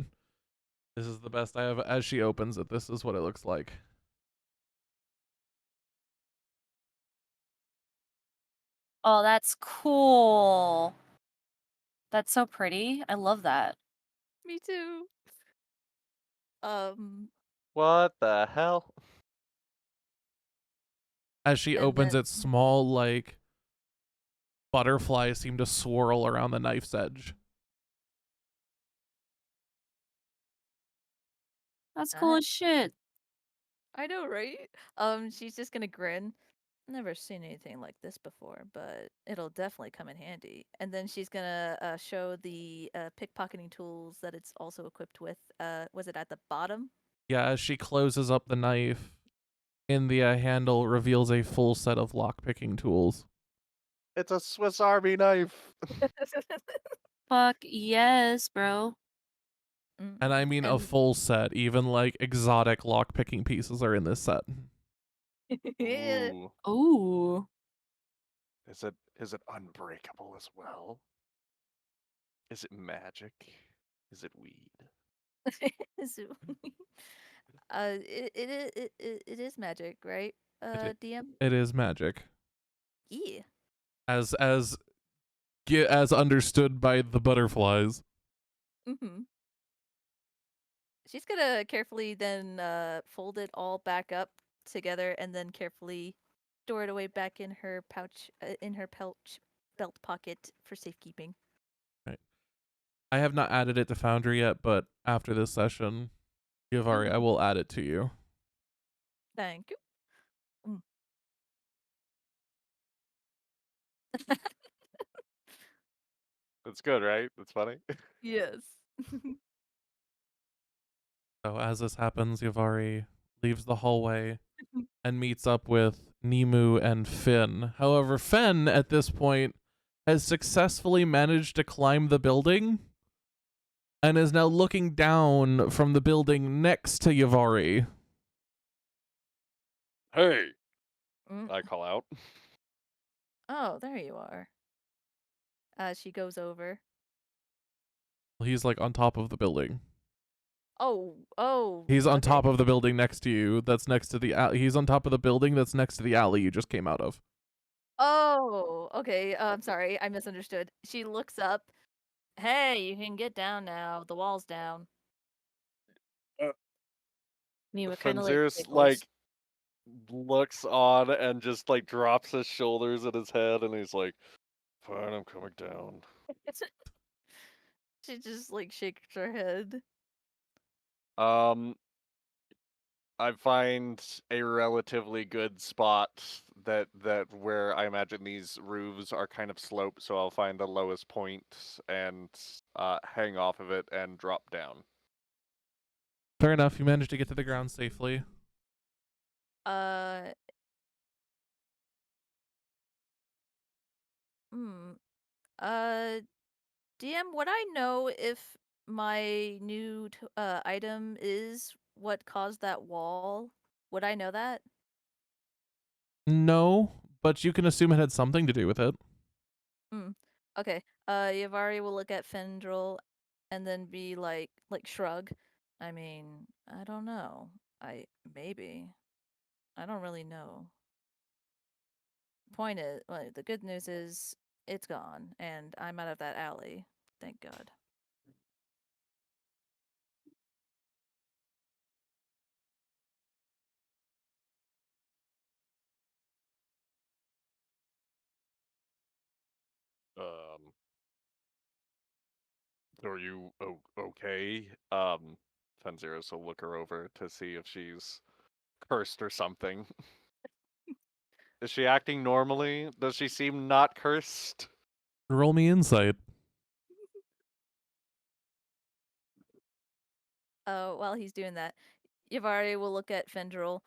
This is the best I have. As she opens it, this is what it looks like. Oh, that's cool. That's so pretty. I love that. Me too. What the hell? As she And opens then- it, small, like, butterflies seem to swirl around the knife's edge. That's cool as shit. I know, right? She's just gonna grin. Never seen anything like this before, but it'll definitely come in handy. And then she's gonna show the pickpocketing tools that it's also equipped with. Was it at the bottom? Yeah, as she closes up the knife, in the handle reveals a full set of lockpicking tools. It's a Swiss Army knife. Fuck yes, bro. And I mean a And- full set. Even like exotic lockpicking pieces are in this set. Ooh. Ooh. Is it unbreakable as well? Is it magic? Is it weed? So- it is magic, right? DM. It is magic. Yeah. As understood by the butterflies. Mm-hmm. She's gonna carefully then fold it all back up together and then carefully store it away back in her pouch, belt pocket for safekeeping. Right. I have not added it to Foundry yet, but after this session, Yavari, I will add it to you. Thank you. That's good, right? That's funny. Yes. So as this happens, Yavari leaves the hallway and meets up with Nemu and Finn. However, Finn, at this point, has successfully managed to climb the building and is now looking down from the building next to Yavari. Hey, Mm. I call out. Oh, there you are. She goes over. He's like on top of the building. Oh. He's on okay. top of the building next to you. That's next to the he's on top of the building that's next to the alley you just came out of. Oh, okay. I'm sorry. I misunderstood. She looks up. Hey, you can get down now. The wall's down. Nima kind of like Fenzir's giggles. like looks on and just like drops his shoulders at his head and he's like, "Fine, I'm coming down." She just like shakes her head. I find a relatively good spot that where I imagine these roofs are kind of sloped, so I'll find the lowest point and hang off of it and drop down. Fair enough. You managed to get to the ground safely. Uh. Hmm. DM, would I know if my new item is what caused that wall? Would I know that? No, but you can assume it had something to do with it. Okay. Yavari will look at Fendril and then be like shrug. I mean, I don't know. Maybe. I don't really know. Point is, well, the good news is it's gone and I'm out of that alley. Thank God. Are you okay? Fenziros will look her over to see if she's cursed or something. Is she acting normally? Does she seem not cursed? Roll me insight. While he's doing that, Yavari will look at Fendril.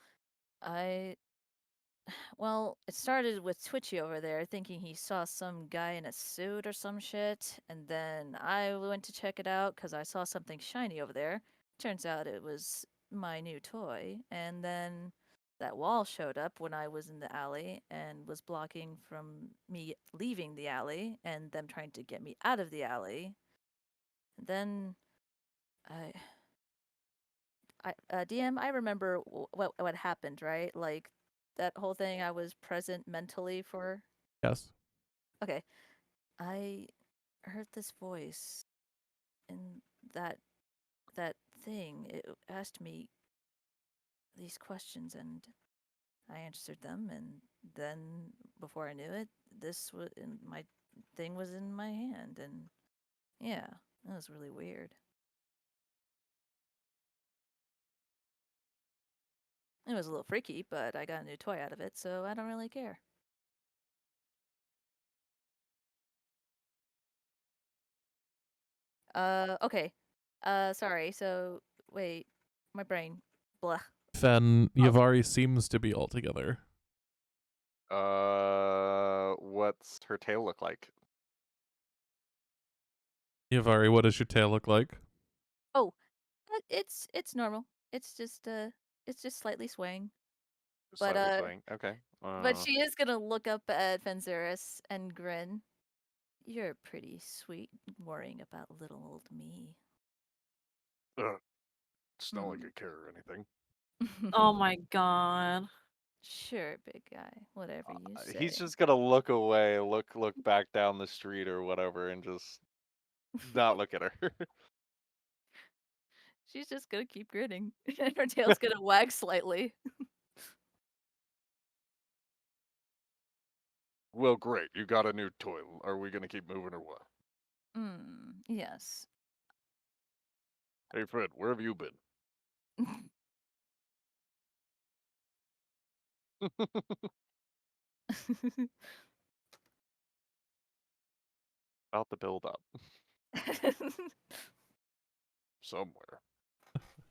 Well, it started with Twitchy over there thinking he saw some guy in a suit or some shit, and then I went to check it out because I saw something shiny over there. Turns out it was my new toy, and then that wall showed up when I was in the alley and was blocking from me leaving the alley and them trying to get me out of the alley. And then DM, I remember what happened, right? Like that whole thing. I was present mentally for. Yes. Okay, I heard this voice, and that thing. It asked me these questions, and I answered them, and then before I knew it, this was in my thing was in my hand, and yeah, that was really weird. It was a little freaky, but I got a new toy out of it, so I don't really care. Okay. Sorry. So, wait. My brain. Blah. Then Yavari seems to be all together. What's her tail look like? Yavari, what does your tail look like? Oh, it's normal. It's just slightly swaying. But Slightly swaying. Okay. but she is gonna look up at Fenzeris and grin. You're pretty sweet, worrying about little old me. It's not like I care or anything. Oh my god. Sure, big guy. Whatever you say. He's just gonna look away, look back down the street or whatever, and just not look at her. She's just gonna keep grinning, and her tail's gonna wag slightly. Well, great. You got a new toy. Are we gonna keep moving or what? Yes. Hey, Fred, where have you been? About to build up. Somewhere.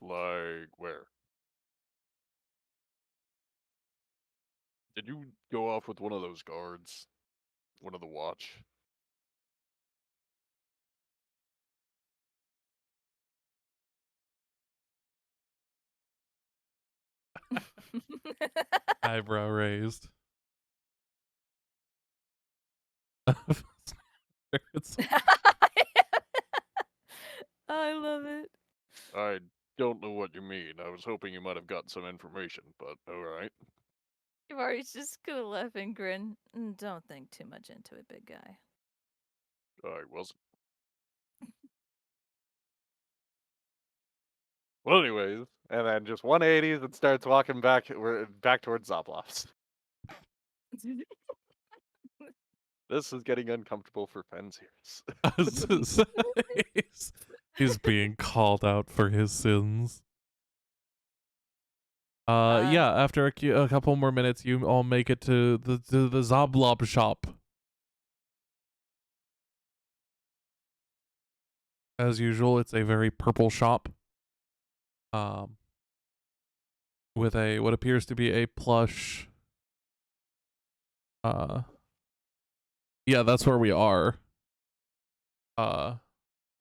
Like where? Did you go off with one of those guards? One of the watch? Eyebrow raised. I love it. I don't know what you mean. I was hoping you might have gotten some information, but alright. Ivari's just gonna laugh and grin. Don't think too much into it, big guy. I wasn't. Well, anyways, and then just 180s and starts walking back. We're back towards Zoblops. This is getting uncomfortable for Fenn's ears. He's being called out for his sins. Yeah, after a couple more minutes, you all make it to the Zoblob shop. As usual, it's a very purple shop. With a what appears to be a plush. Yeah, that's where we are.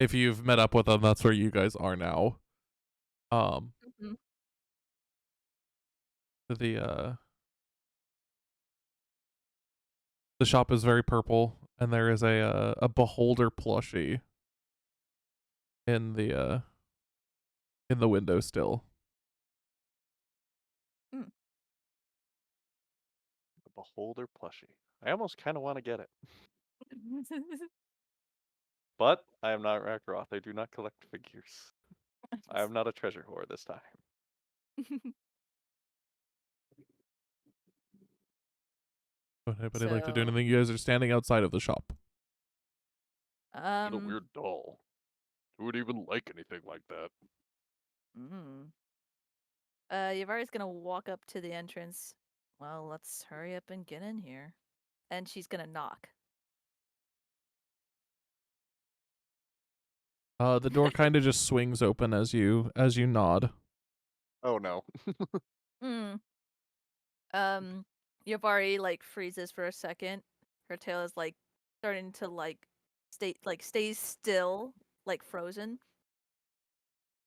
If you've met up with them, that's where you guys are now. The shop is very purple, and there is a beholder plushie in the window still. The beholder plushie. I almost kind of want to get it. But I am not Rackroth. I do not collect figures. I am not a treasure whore this time. Would anybody like to do anything? You guys are standing outside of the shop. What a weird doll. Who would even like anything like that? Yavari's gonna walk up to the entrance. Well, let's hurry up and get in here. And she's gonna knock. The door kind of just swings open as you nod. Oh no. Yavari like freezes for a second. Her tail is like starting to stays still, like frozen.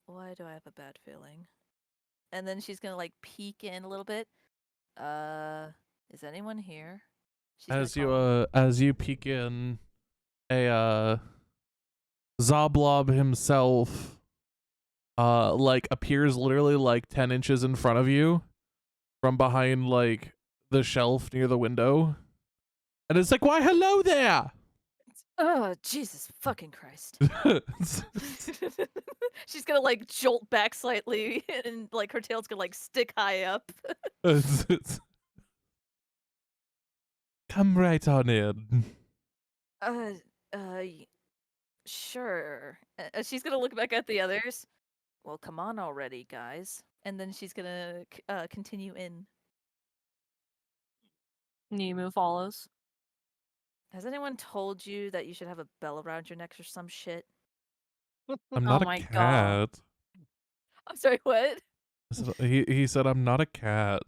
Why do I have a bad feeling? And then she's gonna like peek in a little bit. Is anyone here? As you peek in, a Zoblob himself like appears literally like 10 inches in front of you from behind like the shelf near the window. And it's like, why hello there. Oh, Jesus fucking Christ. She's gonna like jolt back slightly and like her tail's gonna like stick high up. Come right on in. Sure. She's gonna look back at the others. Well, come on already, guys. And then she's gonna continue in. Nemu follows. Has anyone told you that you should have a bell around your neck or some shit? I'm Oh not a my cat. God. I'm sorry, what? He said I'm not a cat.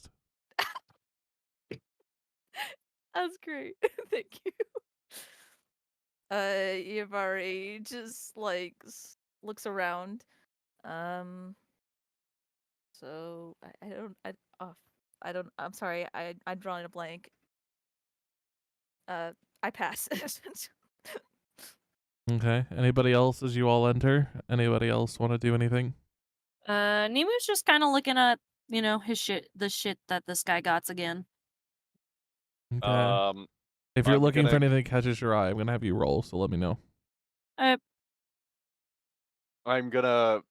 That's great. Thank you. Yavari just like looks around. So I don't. I'm sorry. I'm drawing a blank. I pass. Okay. Anybody else as you all enter? Anybody else want to do anything? Nemu's just kind of looking at, you know, the shit that this guy got again. Okay. If you're I'm looking for gonna- anything that catches your eye, I'm gonna have you roll, so let me know. I'm gonna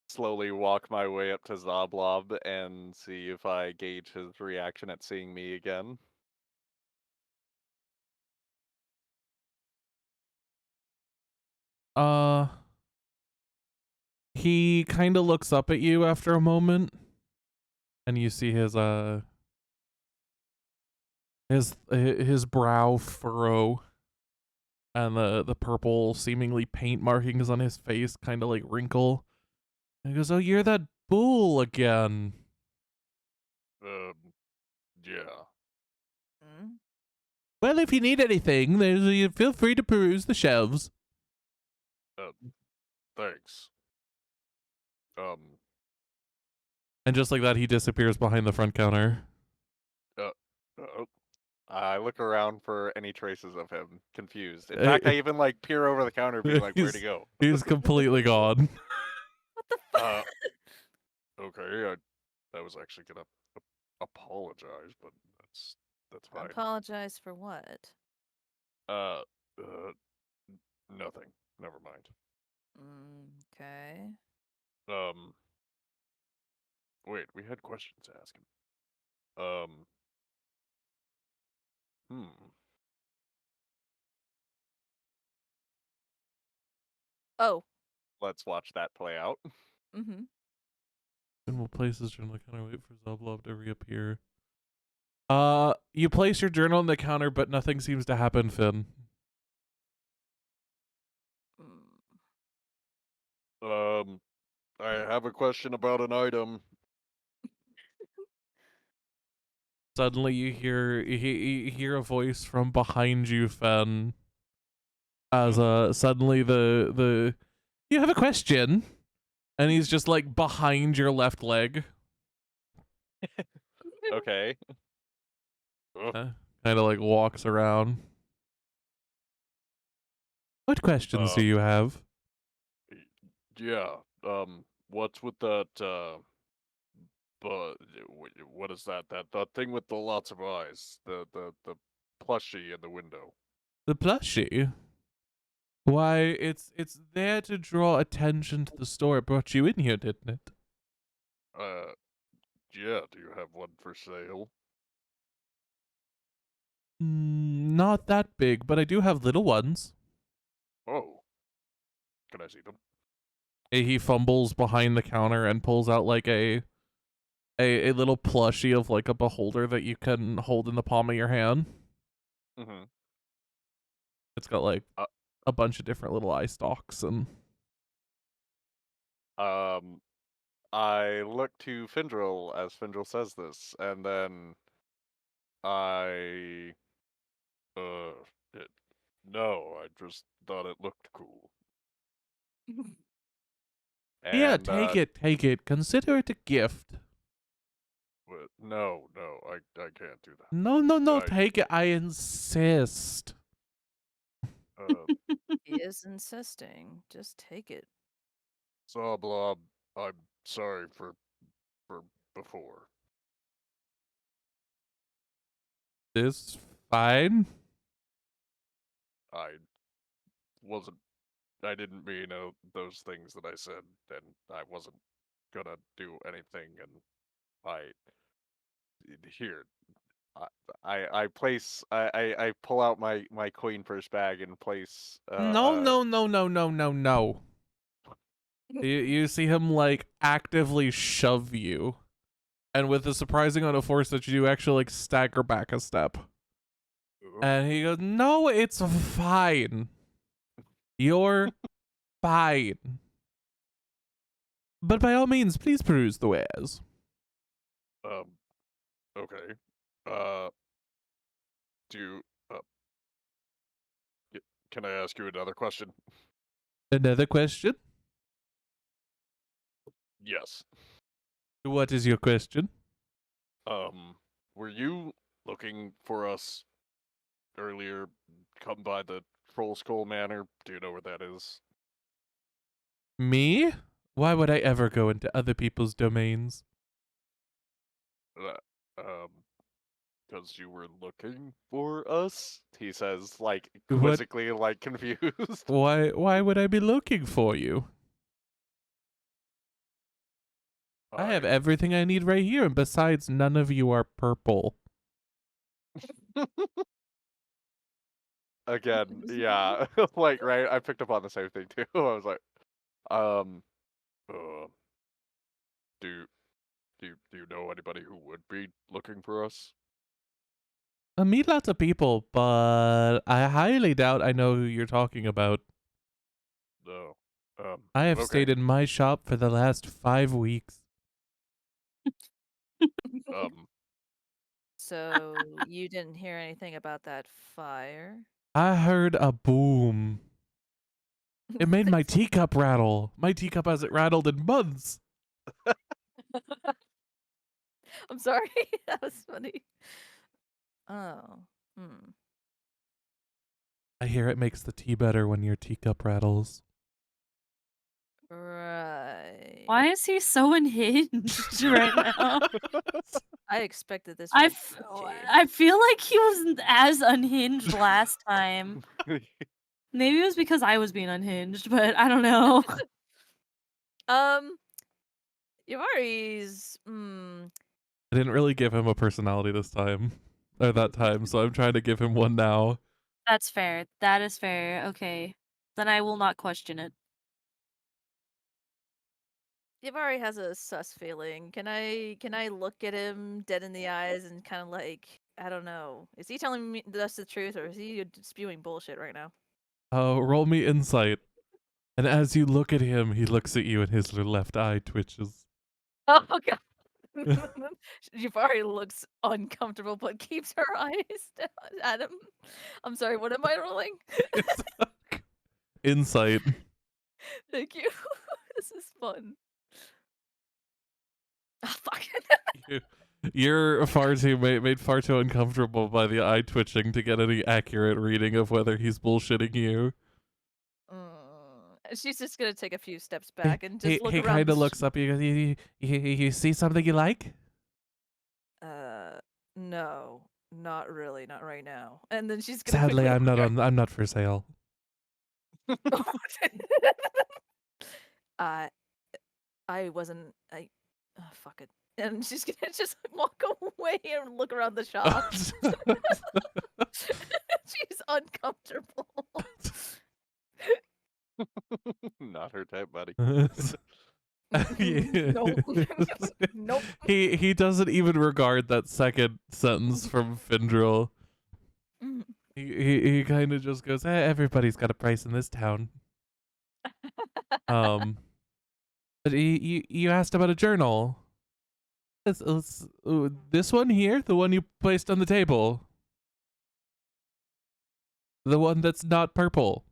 slowly walk my way up to Zoblob and see if I gauge his reaction at seeing me again. He kind of looks up at you after a moment, and you see his brow furrow, and the purple seemingly paint markings on his face kind of like wrinkle. And he goes, "Oh, you're that bull again." Yeah. Hmm? Well, if you need anything, feel free to peruse the shelves. Thanks. And just like that, he disappears behind the front counter. I look around for any traces of him, confused. In fact, I even like peer over the counter, being like, "Where'd he go?" He's completely gone. What the fuck? Okay, I was actually gonna apologize, but that's fine. Apologize for what? Nothing. Never mind. Okay. Wait, we had questions to ask him. Oh. Let's watch that play out. Mm-hmm. And we'll place his journal on the counter, wait for Zoblov to reappear. You place your journal on the counter, but nothing seems to happen, Finn. I have a question about an item. Suddenly you hear a voice from behind you, Finn. As suddenly the you have a question, and he's just like behind your left leg. Okay. Kind of like walks around. What questions do you have? Yeah. What's with that? But what is that? That thing with the lots of eyes. The plushie in the window. The plushie? Why, it's there to draw attention to the store. It brought you in here, didn't it? Yeah. Do you have one for sale? Not that big, but I do have little ones. Oh. Can I see them? He fumbles behind the counter and pulls out like a little plushie of like a beholder that you can hold in the palm of your hand. Mm-hmm. It's got like a bunch of different little eye stalks and. I look to Findril as Findril says this, and then no, I just thought it looked cool. Yeah, And, take it. Consider it a gift. no, I can't do that. No, take it. I insist. He is insisting. Just take it. So blah. I'm sorry for before. This fine. I wasn't. I didn't mean those things that I said, and I wasn't gonna do anything. And I here. I place I pull out my coin purse bag and place No, no, no, no, no, no, no. You see him like actively shove you, and with a surprising amount of force that you do, actually like stagger back a step. And he goes, "No, it's fine. You're fine. But by all means, please peruse the wares." Okay. Do you, can I ask you another question? Another question? Yes. What is your question? Were you looking for us earlier? Come by the Troll Skull Manor? Do you know where that is? Me? Why would I ever go into other people's domains? Because you were looking for us? He says, like, What? quizzically, like, confused. Why would I be looking for you? I have everything I need right here, and besides, none of you are purple. Again, yeah. Like, right, I picked up on the same thing, too. I was like, uh, do you know anybody who would be looking for us? I meet lots of people, but I highly doubt I know who you're talking about. No. I have okay. stayed in my shop for the last 5 weeks. So you didn't hear anything about that fire? I heard a boom. It made my teacup rattle. My teacup hasn't rattled in months. I'm sorry. That was funny. Oh. Hmm. I hear it makes the tea better when your teacup rattles. Right. Why is he so unhinged right now? I expected this I from Jade. I feel like he wasn't as unhinged last time. Maybe it was because I was being unhinged, but I don't know. Yamari's I didn't really give him a personality this time. Or that time, so I'm trying to give him one now. That's fair. That is fair. Okay. Then I will not question it. Yavari has a sus feeling. Can I look at him dead in the eyes and kind of like, I don't know. Is he telling me us the truth or is he spewing bullshit right now? Roll me insight. And as you look at him, he looks at you and his left eye twitches. Oh god. Yavari looks uncomfortable but keeps her eyes down at him. I'm sorry, what am I rolling? Insight. Thank you. This is fun. Oh, fuck. You're far too made far too uncomfortable by the eye twitching to get any accurate reading of whether he's bullshitting you. She's just gonna take a few steps back and just look he around. kind of looks up. You see something you like? No, not really, not right now. And then she's gonna. Sadly, quickly I'm not for sale. I wasn't. Fuck it. And she's gonna just walk away and look around the shop. She's uncomfortable. Not her type, buddy. Nope. Nope. He doesn't even regard that second sentence from Findril. He kind of just goes, everybody's got a price in this town. But you asked about a journal. This one here, the one you placed on the table. The one that's not purple.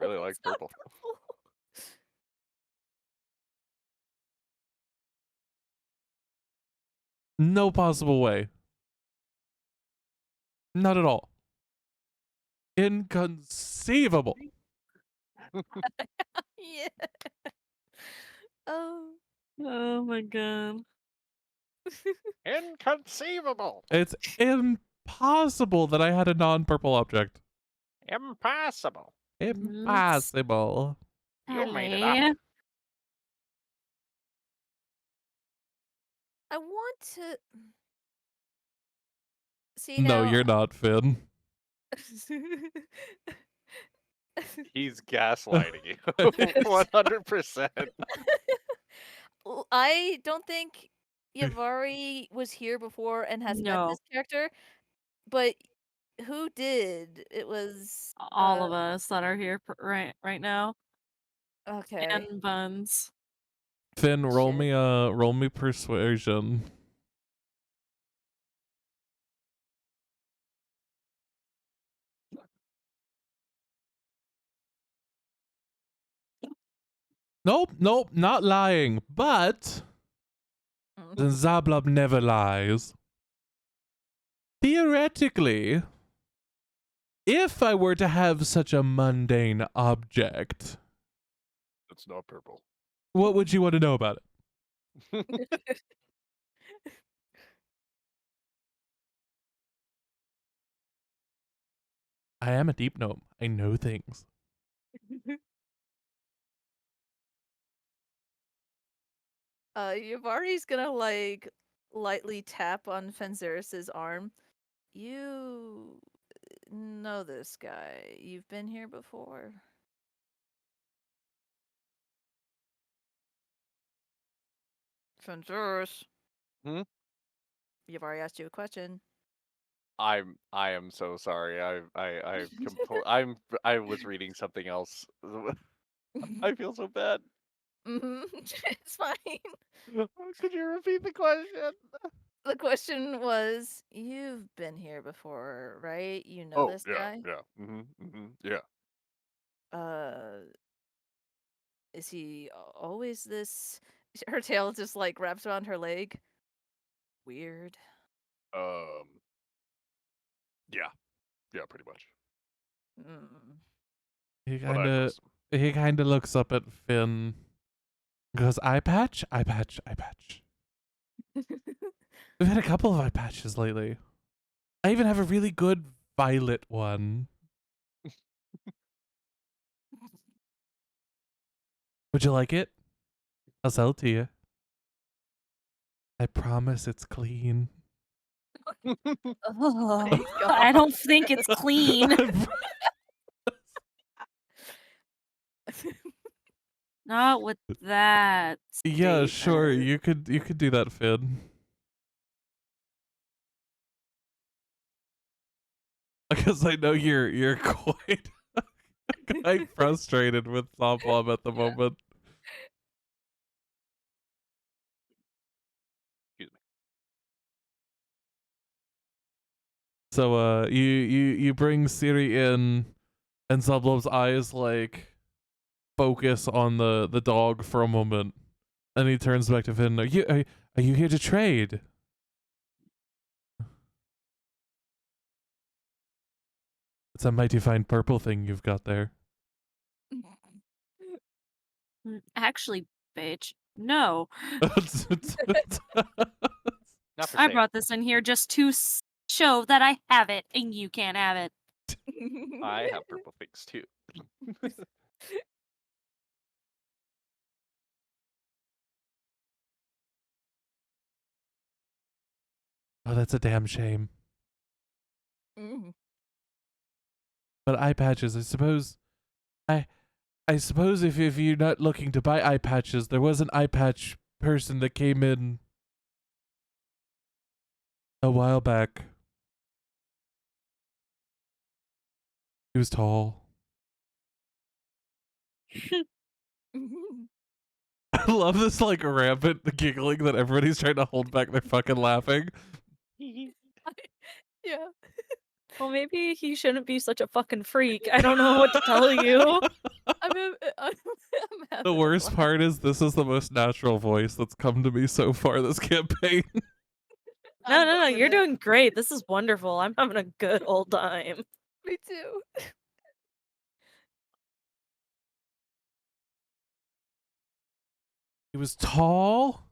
Really like purple. No possible way. Not at all. Inconceivable. Yeah. Oh. Oh my god. Inconceivable. It's impossible that I had a non-purple object. Impossible. Impossible. You made it up. Ellie. I want to see No, now. you're not, Finn. He's gaslighting you. 100%. I don't think Yavari was here before and has met No. this character, but who did? It was All of us that are here right now. okay. And Buns. Finn, roll Shit. me persuasion. Nope, not lying. But Zablub never lies. Theoretically, if I were to have such a mundane object, It's not purple. what would you want to know about it? I am a deep gnome. I know things. Yavari's gonna like lightly tap on Fenzeris's arm. You know this guy. You've been here before. Fenzeris. Hmm? Yavari asked you a question. I am so sorry. I was reading something else. I feel so bad. It's fine. Could you repeat the question? The question was, you've been here before, right? You know Oh, this yeah, guy? yeah. Is he always this? Her tail just like wraps around her leg. Weird. Yeah, pretty much. Mm. He kinda looks up at Finn. Goes, eye patch. We've had a couple of eye patches lately. I even have a really good violet one. Would you like it? I'll sell it to you. I promise it's clean. Oh, My I God. don't think it's clean. Not with that. Yeah, sure. statement. You could do that, Finn. Because I know you're quite frustrated with Soplom at the moment. Excuse me. So you bring Siri in, and Soplom's eyes like focus on the dog for a moment, and he turns back to Finn. Are you here to trade? It's a mighty fine purple thing you've got there. Actually, bitch, no. Not for I sale. brought this in here just to show that I have it and you can't have it. I have purple things too. Oh, that's a damn shame. Mm. But eye patches, I suppose if you're not looking to buy eye patches, there was an eye patch person that came in a while back. He was tall. I love this like rampant giggling that everybody's trying to hold back their fucking laughing. Yeah. Well, maybe he shouldn't be such a fucking freak. I don't know what to tell you. I'm The having a worst blast. part is this is the most natural voice that's come to me so far this campaign. No, I'm no, no, loving you're it. doing great. This is wonderful. I'm having a good old time. Me too. He was tall.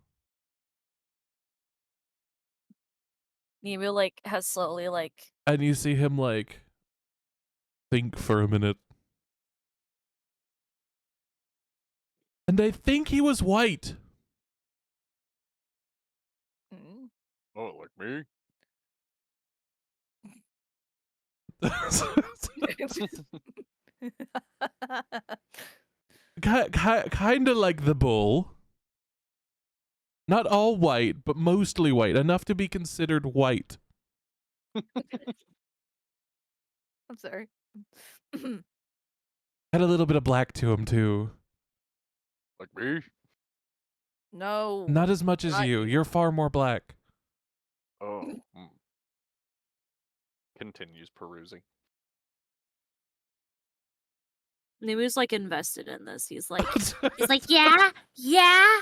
Nemu like has slowly like And you see him like think for a minute. And I think he was white. Mm. Oh, like me? Kind of like the bull. Not all white, but mostly white. Enough to be considered white. I'm sorry. Had a little bit of black to him, too. Like me? No. Not as much as Not you. you. You're far more black. Oh. Continues perusing. Nemu's like invested in this. He's like He's like, yeah, yeah.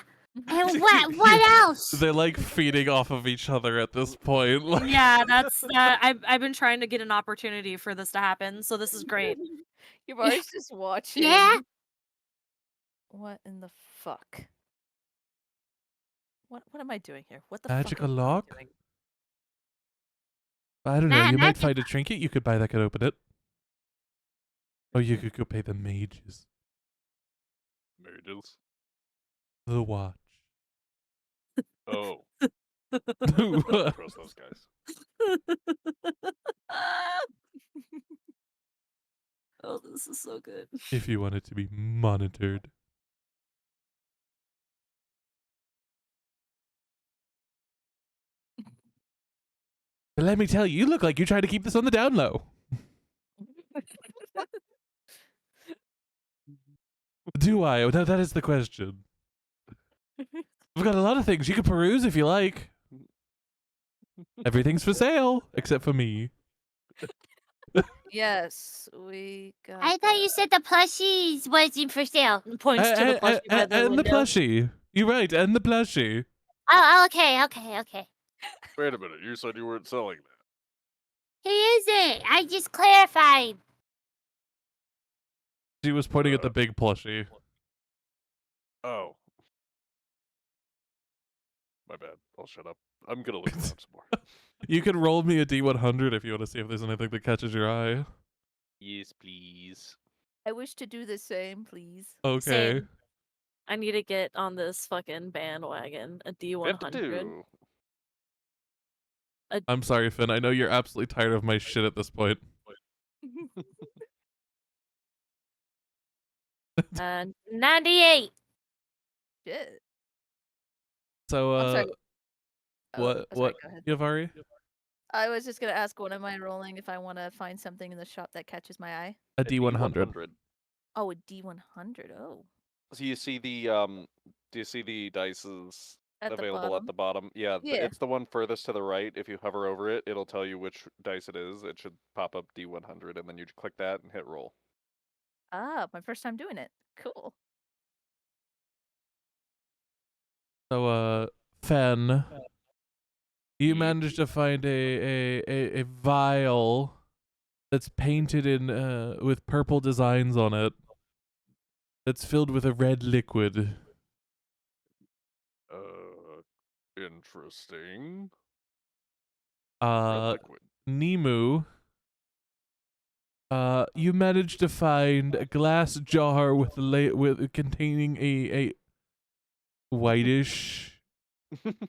And what else? They're like feeding off of each other at this point. Like, yeah, that's I've been trying to get an opportunity for this to happen, so this is great. You've always just watching. Yeah. What in the fuck? What am I doing here? What the Magical fuck am I lock? doing? I don't know. You might Magic- find a trinket you could buy that could open it. Or you could go pay the mages. Mages. The watch. Oh. Don't trust those guys. Oh, this is so good. If you want it to be monitored. But let me tell you, you look like you're trying to keep this on the down low. Do I? That is the question. We've got a lot of things you can peruse if you like. Everything's for sale, except for me. Yes, we got. I thought you said the plushies wasn't for sale. Points to the plushie by the and window. the plushie. You're right, and the plushie. Oh, okay. Wait a minute. You said you weren't selling that. He isn't. I just clarified. She was pointing at the big plushie. Oh. My bad. I'll shut up. I'm gonna look around some more. You can roll me a D100 if you want to see if there's anything that catches your eye. Yes, please. I wish to do the same, please. Okay. Same. I need to get on this fucking bandwagon. A D100. 52. I'm sorry, Finn. I know you're absolutely tired of my shit at this point. 98. Shit. So, I'm sorry. Oh, what, sorry, what, go ahead. Yavari? I was just gonna ask, what am I rolling if I want to find something in the shop that catches my eye? A D100. Oh, a D100. Oh, So you see the do you see the dices at available the at the bottom? Yeah, Yeah. it's the one furthest to the right. If you hover over it, it'll tell you which dice it is. It should pop up D100, and then you click that and hit roll. Ah, my first time doing it. Cool. So, Fen, you Yeah. managed to find a vial that's painted in with purple designs on it. That's filled with a red liquid. Interesting. Red liquid. Nemu, you managed to find a glass jar with containing a whitish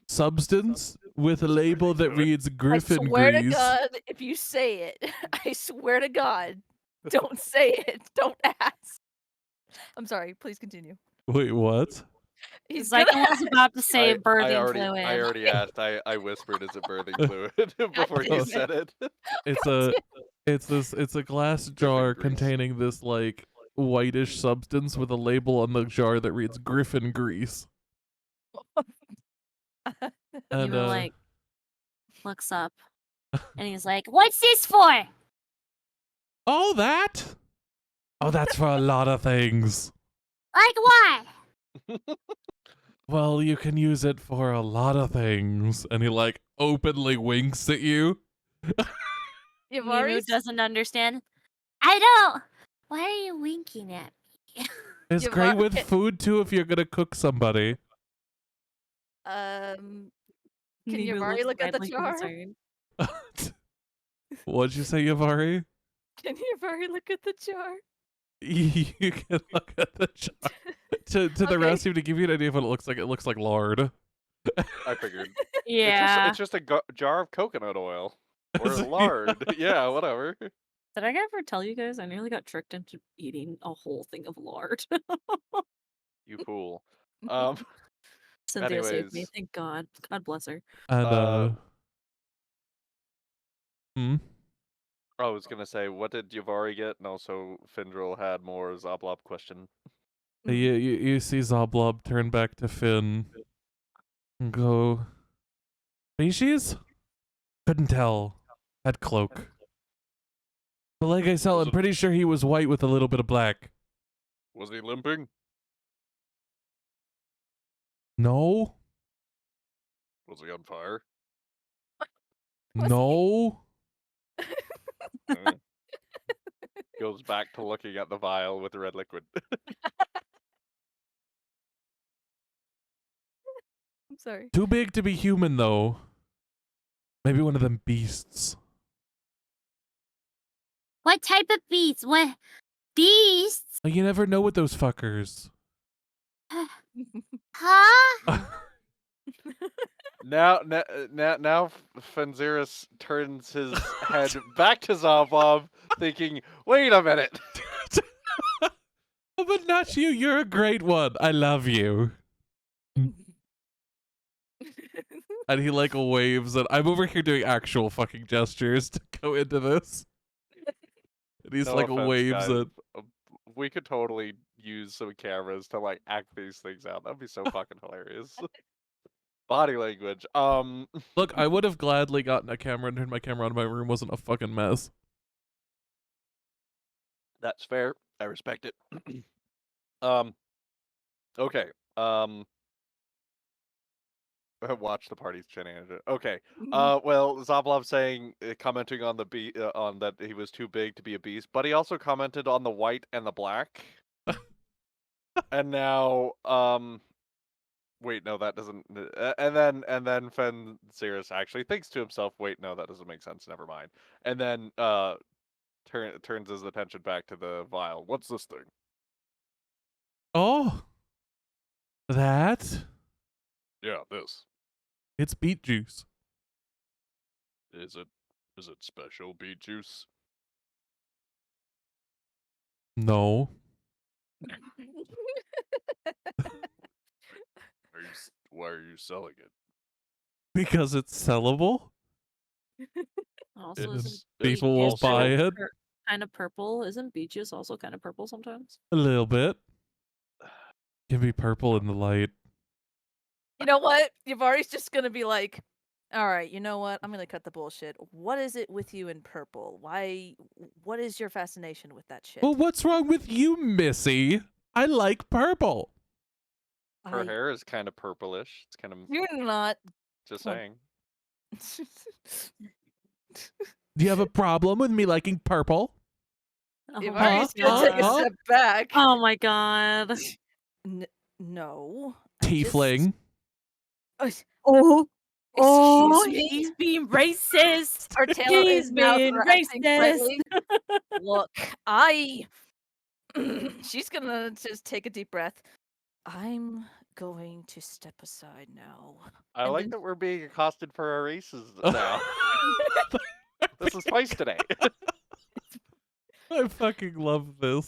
substance with a label that reads Griffin I swear to grease. God, if you say it, I swear to God, don't say it. Don't ask. I'm sorry. Please continue. Wait, what? He's Like I gonna was about to say birthing fluid. I already asked. I whispered, "Is it birthing fluid?" before damn you it. said it. It's a glass jar grease. containing this like whitish substance with a label on the jar that reads Griffin grease. And Nemu like looks up and he's like, "What's this for?" oh, that? Oh, that's for a lot of things. Like what? Well, you can use it for a lot of things. And he like openly winks at you. You've Nemu already doesn't understand. I don't. Why are you winking at me? It's You've great with already- food too if you're gonna cook somebody. Can Nemu Yavari looks look at the mildly jar? concerned. What'd you say, Yavari? Can Yavari look at the jar? You can look at the jar. To the Okay. rest of you, to give you an idea of what it looks like lard. I figured. Yeah. It's just a jar of coconut oil. Or lard. Yeah, whatever. Did I ever tell you guys I nearly got tricked into eating a whole thing of lard? You fool. Cynthia saved me. Anyways. Thank God. God bless her. And I was gonna say, what did Yavari get? And also, Findril had more Zoblob question. you see Zoblob turn back to Finn and go, species? Couldn't tell. Had cloak. But like I said, Was I'm it- pretty sure he was white with a little bit of black. Was he limping? No? Was he on fire? No? Mm. Goes back to looking at the vial with the red liquid. I'm sorry. Too big to be human, though. Maybe one of them beasts. What type of beasts? What beasts? You never know with those fuckers. Huh? Now Fenziris turns his head back to Zoblob, thinking, "Wait a minute." Oh, but not you. You're a great one. I love you. And he like waves, and I'm over here doing actual fucking gestures to go into this. And he's No like offense, waves guys. it. We could totally use some cameras to like act these things out. That'd be so fucking hilarious. Body language. Look, I would have gladly gotten a camera and turned my camera on if my room wasn't a fucking mess. That's fair. I respect it. Okay. Watch the party's shenanigans. Okay. Well, Zoblov saying, commenting on the on that he was too big to be a beast, but he also commented on the white and the black. And now, wait, no, that doesn't. And then Fenziris actually thinks to himself, wait, no, that doesn't make sense. Never mind. And then turns his attention back to the vial. What's this thing? Oh. That? Yeah, this. It's beet juice. Is it special beet juice? No. Why are you selling it? Because it's sellable? Also, Yes. isn't People beet will juice buy kind of it. Kind of purple. Isn't beet juice also kind of purple sometimes? A little bit. Can be purple in the light. You know what? Yavari's just gonna be like, all right, you know what? I'm gonna cut the bullshit. What is it with you in purple? What is your fascination with that shit? Well, what's wrong with you, Missy? I like purple. Her I- hair is kind of purplish. It's kind of You're not. just Well, saying. Do you have a problem with me liking purple? Oh, Yavari's my gonna take a God. step back. Oh my God. No. I just- Tiefling. Oh. Excuse me? He's being racist. Our Taylor He's is now being acting racist. friendly. Look, she's gonna just take a deep breath. I'm going to step aside now. I And like then- that we're being accosted for our races now. This is Heist today. I fucking love this.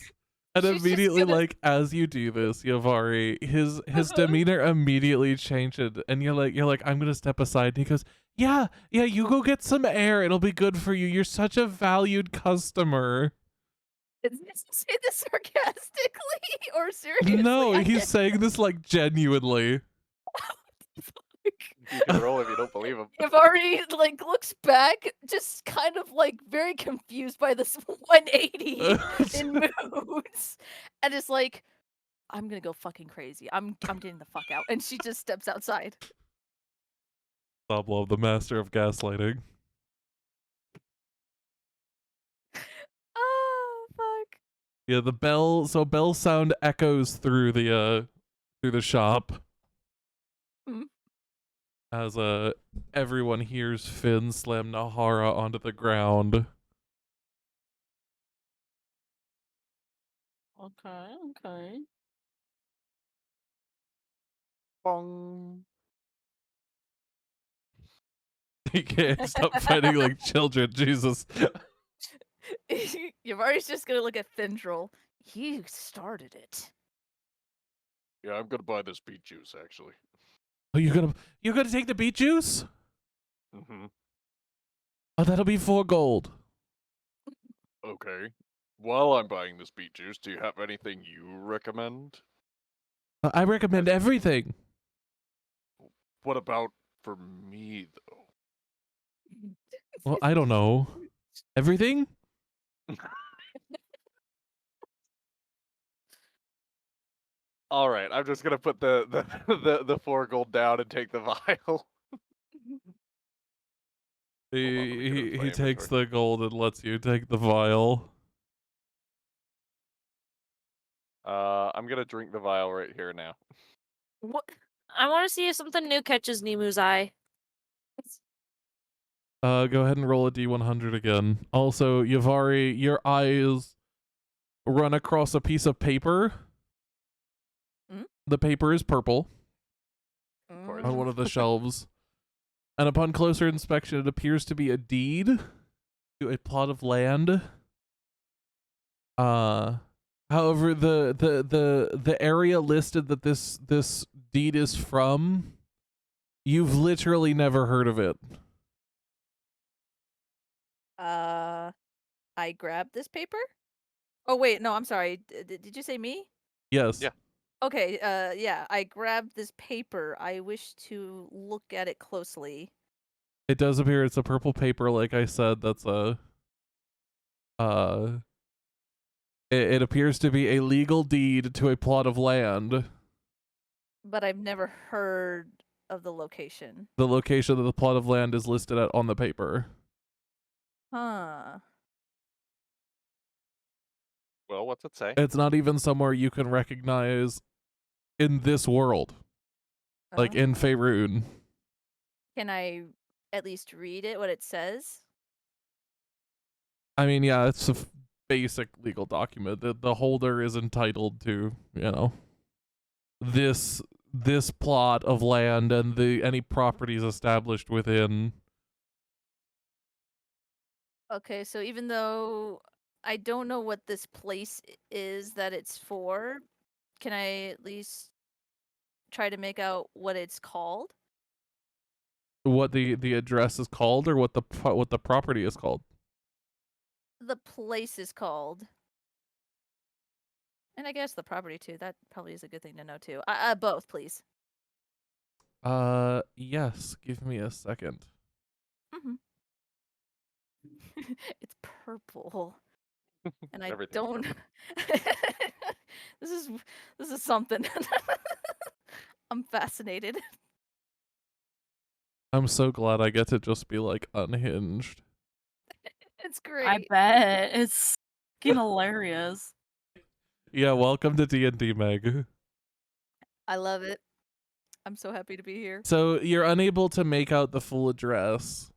And She's just immediately, gonna- like, as you do this, Yavari, his demeanor immediately changes, and you're like, I'm gonna step aside. And he goes, yeah, you go get some air. It'll be good for you. You're such a valued customer. Is this say this sarcastically or seriously? No, I he's can't- saying this like genuinely. You can roll if you don't believe him. Yavari like looks back, just kind of like very confused by this 180 in moods, and is like, "I'm gonna go fucking crazy. I'm getting the fuck out." And she just steps outside. Pablo, the master of gaslighting. Oh fuck! Yeah, the bell. So bell sound echoes through the shop. Mhm. As everyone hears Finn slam Nahara onto the ground. Okay. Bong. He can't stop fighting like children, Jesus. Yamari's just gonna look at Findril. He started it. Yeah, I'm gonna buy this beet juice actually. Oh, you're gonna take the beet juice? Mm-hmm. Oh, that'll be 4 gold. Okay. While I'm buying this beet juice, do you have anything you recommend? I recommend everything. What about for me though? Well, I don't know. Everything? All right, I'm just gonna put the 4 gold down and take the vial. Hold on, let me get into my He takes inventory. the gold and lets you take the vial. I'm gonna drink the vial right here now. What? I want to see if something new catches Nemu's eye. Go ahead and roll a D100 again. Also, Yavari, your eyes run across a piece of paper. Hmm? The paper is purple course. on one of the shelves. And upon closer inspection, it appears to be a deed to a plot of land. However, the area listed that this deed is from, you've literally never heard of it. I grabbed this paper? Oh wait, no, I'm sorry. Did you say me? Yes. Yeah. Okay, yeah, I grabbed this paper. I wish to look at it closely. It does appear it's a purple paper, like I said. That's a it appears to be a legal deed to a plot of land. But I've never heard of the location. The location of the plot of land is listed on the paper. Huh. Well, what's it say? It's not even somewhere you can recognize in this world, like in Oh. Faerun. Can I at least read it, what it says? I mean, yeah, it's a basic legal document. The holder is entitled to, this plot of land and any properties established within. Okay, so even though I don't know what this place is that it's for, can I at least try to make out what it's called? What the address is called, or what the property is called? The place is called. And I guess the property too. That probably is a good thing to know too. Both, please. Yes. Give me a second. Mm-hmm. It's purple, and I Everything's don't. This is something. I'm fascinated. I'm so glad I get to just be like unhinged. It's great. I bet it's fucking hilarious. Yeah, welcome to D&D, Meg. I love it. I'm so happy to be here. So you're unable to make out the full address.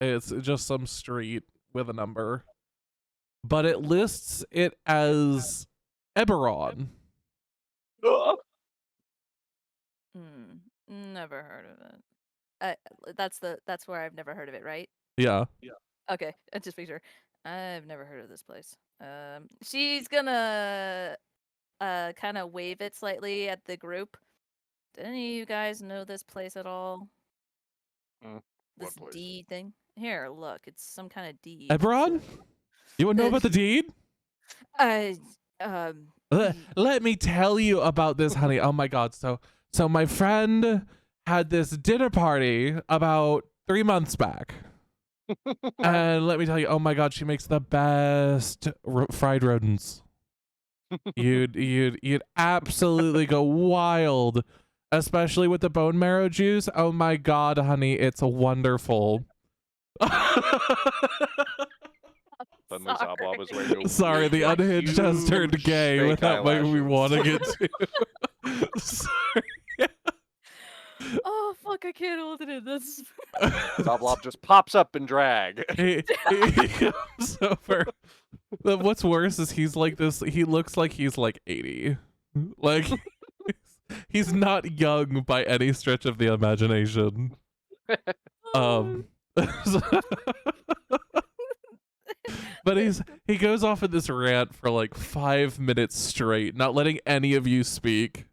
It's just some street with a number. But it lists it as Eberron. Never heard of it. That's where I've never heard of it, right? Yeah. Okay, just make sure. I've never heard of this place. She's gonna kind of wave it slightly at the group. Do any of you guys know this place at all? What This place? deed thing. Here, look, it's some kind of deed. Eberron? You want to know about the deed? Let me tell you about this, honey. Oh my god. So my friend had this dinner party about 3 months back. And let me tell you, oh my god, she makes the best fried rodents. You'd absolutely go wild, especially with the bone marrow juice. Oh my god, honey, it's wonderful. Suddenly Zablob was ready to Sorry, the whip a unhinged has turned huge gay fake without me eyelashes. wanting it to. Sorry. Oh fuck fuck, I can't hold it in. That's Zoblob just pops up in drag. he comes over. But what's worse is he's like this. He looks like he's like 80. Like he's not young by any stretch of the imagination. But he goes off in this rant for like 5 minutes straight, not letting any of you speak.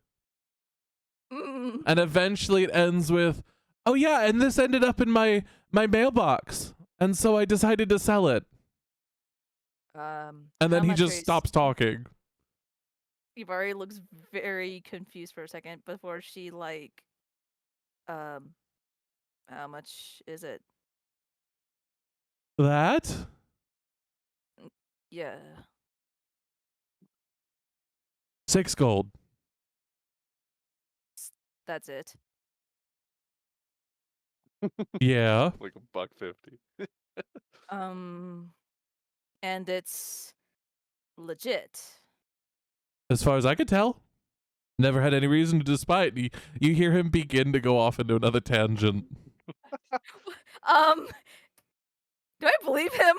And eventually it ends with, "Oh yeah, and this ended up in my mailbox, and so I decided to sell it." And then he just stops talking. Ivari looks very confused for a second before she how much is it? That? Yeah. 6 gold. That's it. Yeah. Like $1.50. And it's legit. As far as I could tell. Never had any reason to despite. You hear him begin to go off into another tangent. Do I believe him?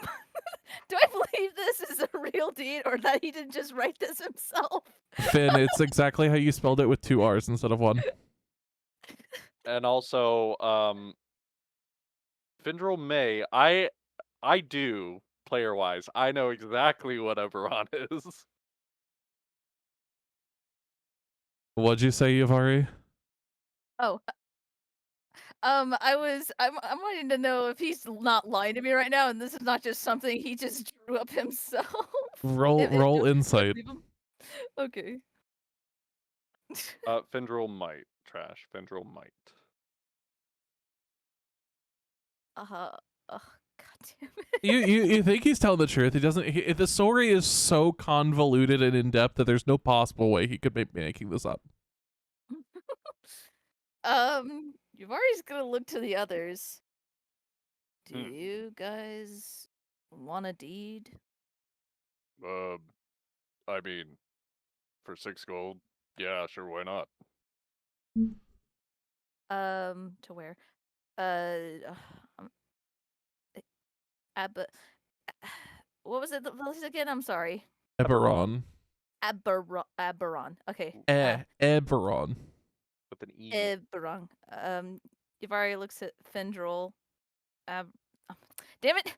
Do I believe this is a real deed or that he didn't just write this himself? Finn, it's exactly how you spelled it with 2 R's instead of 1. And also, Findrel May, I do, player-wise, I know exactly what Eberron is. What'd you say, Yavari? Oh. I'm wanting to know if he's not lying to me right now, and this is not just something he just drew up himself. Roll I insight. believe him. Okay. Findrel might. Trash. Findrel might. God damn it. You think he's telling the truth? He doesn't. The story is so convoluted and in depth that there's no possible way he could be making this up. Yuvari's gonna look to the others. Do you guys want a deed? I mean, for 6 gold, yeah, sure, why not? To where? What was it again? I'm sorry. Eberron. Aberon. Okay. Eberron. With an E. Eberron. Yavari looks at Fendril. Damn it!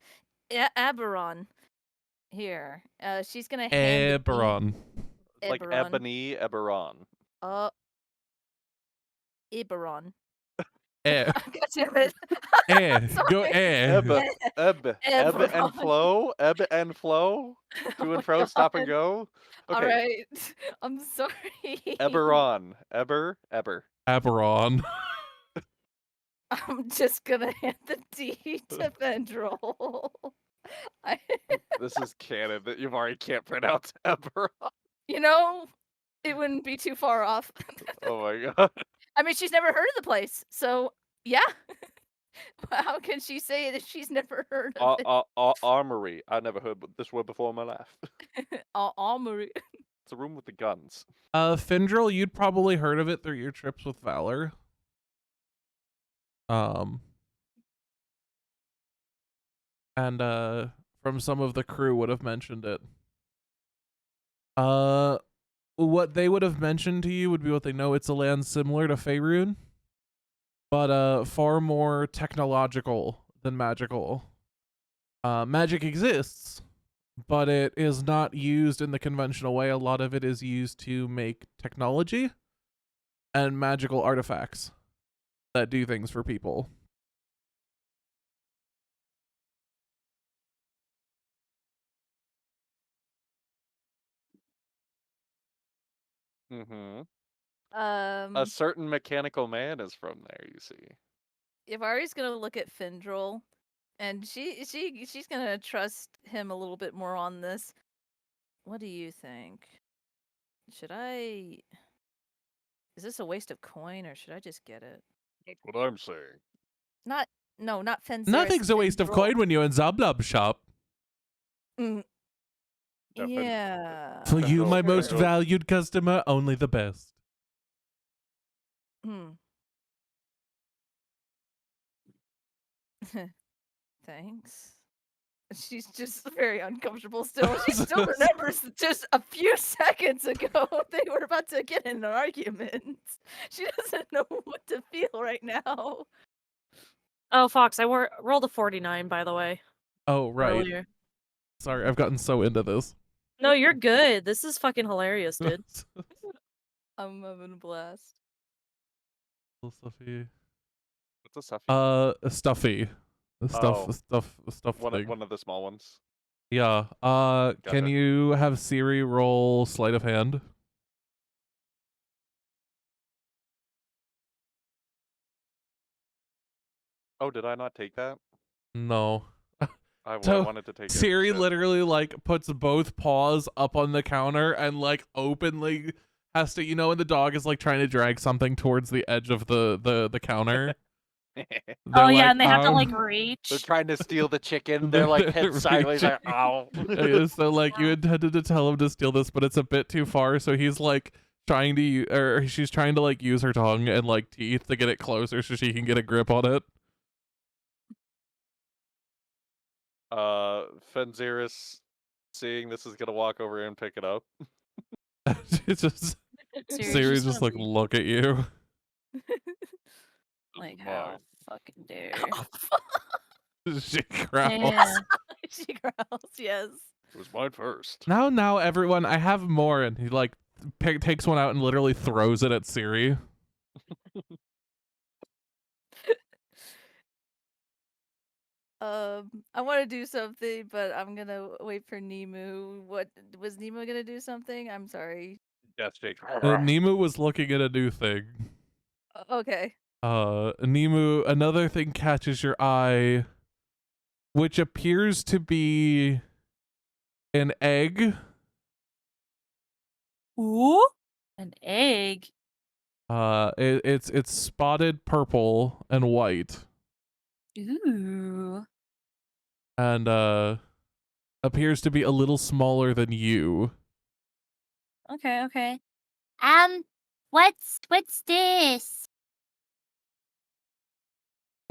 Yeah, Aberon. Here. She's gonna hand Eberron. Like Ebony Eberron. Eberon. Eh. God damn it. Go Ebb and flow. Ebb and flow. To and fro, stop and go. Okay. Alright. I'm sorry. Eberron. Eber. Eberron. I'm just gonna hand the deed to Vendril. This is canon that you've already can't pronounce Eberron. You know, it wouldn't be too far off. Oh my god. I mean, she's never heard of the place, so yeah. How can she say it if she's never heard of it? Armory. I never heard this word before in my life. Armory. It's a room with the guns. Findril, you'd probably heard of it through your trips with Valor. And from some of the crew would have mentioned it. What they would have mentioned to you would be what they know. It's a land similar to Faerun, but far more technological than magical. Magic exists, but it is not used in the conventional way. A lot of it is used to make technology and magical artifacts that do things for people. Mm-hmm. A certain mechanical man is from there, you see. Ivari's gonna look at Findril, and she's gonna trust him a little bit more on this. What do you think? Should I? Is this a waste of coin, or should I just get it? That's what I'm saying. Not Fenzeris. Nothing's a waste of coin when you're in Zoblab shop. Yeah. For you, my most valued customer, only the best. thanks. She's just very uncomfortable still. She still remembers just a few seconds ago they were about to get in an argument. She doesn't know what to feel right now. Oh, Fox, I rolled a 49, by the way. Oh, right. Earlier. Sorry, I've gotten so into this. No, you're good. This is fucking hilarious, dude. I'm having a blast. Stuffy. What's a stuffy? Stuffy. Stuff thing. One of the small ones. Yeah. Can Gotcha. you have Siri roll sleight of hand? Oh, did I not take that? No. I So, wanted to take it. Siri Shit. literally like puts both paws up on the counter and like openly has to, when the dog is like trying to drag something towards the edge of the counter. Oh, yeah, like, and they have to, like, They're reach. trying to steal the chicken. They're like head sideways. Like, ow. So like you intended to tell him to steal this, but it's a bit too far. So he's like trying to, or she's trying to like use her tongue and like teeth to get it closer so she can get a grip on it. Fenziris, seeing this, is gonna walk over and pick it up. It's just Siri's just like, look at you. Like, Mine. how fucking dare. She growls. Yeah. She growls, yes. It was mine first. Now, everyone, I have more, and he like takes one out and literally throws it at Siri. I want to do something, but I'm gonna wait for Nemu. What was Nemu gonna do something? I'm sorry. Death Jake. Nemu was looking at a new thing. Okay. Nemu, another thing catches your eye, which appears to be an egg. Ooh? An egg? It's spotted purple and white, Ooh. and appears to be a little smaller than you. Okay. What's this?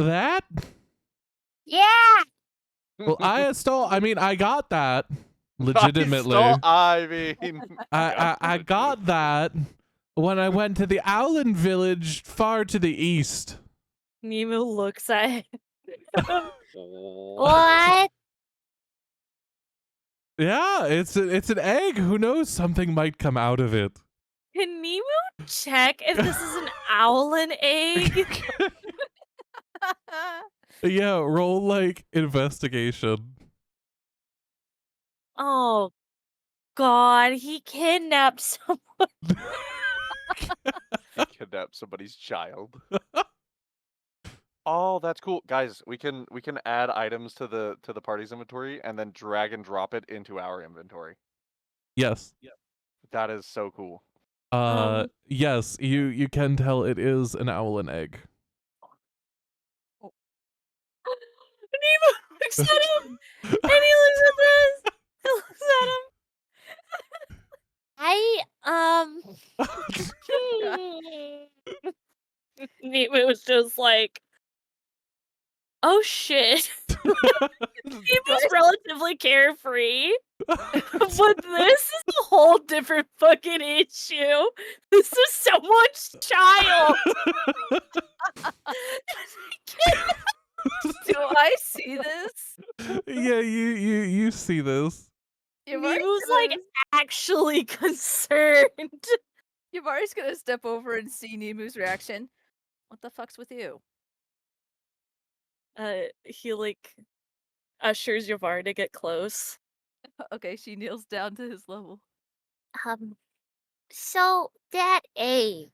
That? Yeah. Well, I got that legitimately. I mean, I got that when I went to the Owlin village far to the east. Nemu looks at him. What? Yeah, it's an egg. Who knows? Something might come out of it. Can Nemu check if this is an owlin egg? Yeah, roll like investigation. Oh, God. He kidnapped someone. kidnap somebody's child. Oh, that's cool, guys. We can add items to the party's inventory and then drag and drop it into our inventory. Yes. That is so cool. Yes, you can tell it is an owlin egg. Nemo looks at him, and he looks at this. He looks at him. Nemo was just like, oh shit. Nemo's relatively carefree. But this is a whole different fucking issue. This is someone's child. Do I see this? Yeah, you see this. Nemo's like actually concerned. Yamari's gonna step over and see Nemu's reaction. What the fuck's with you? He like ushers Yavar to get close. Okay, she kneels down to his level. So that egg.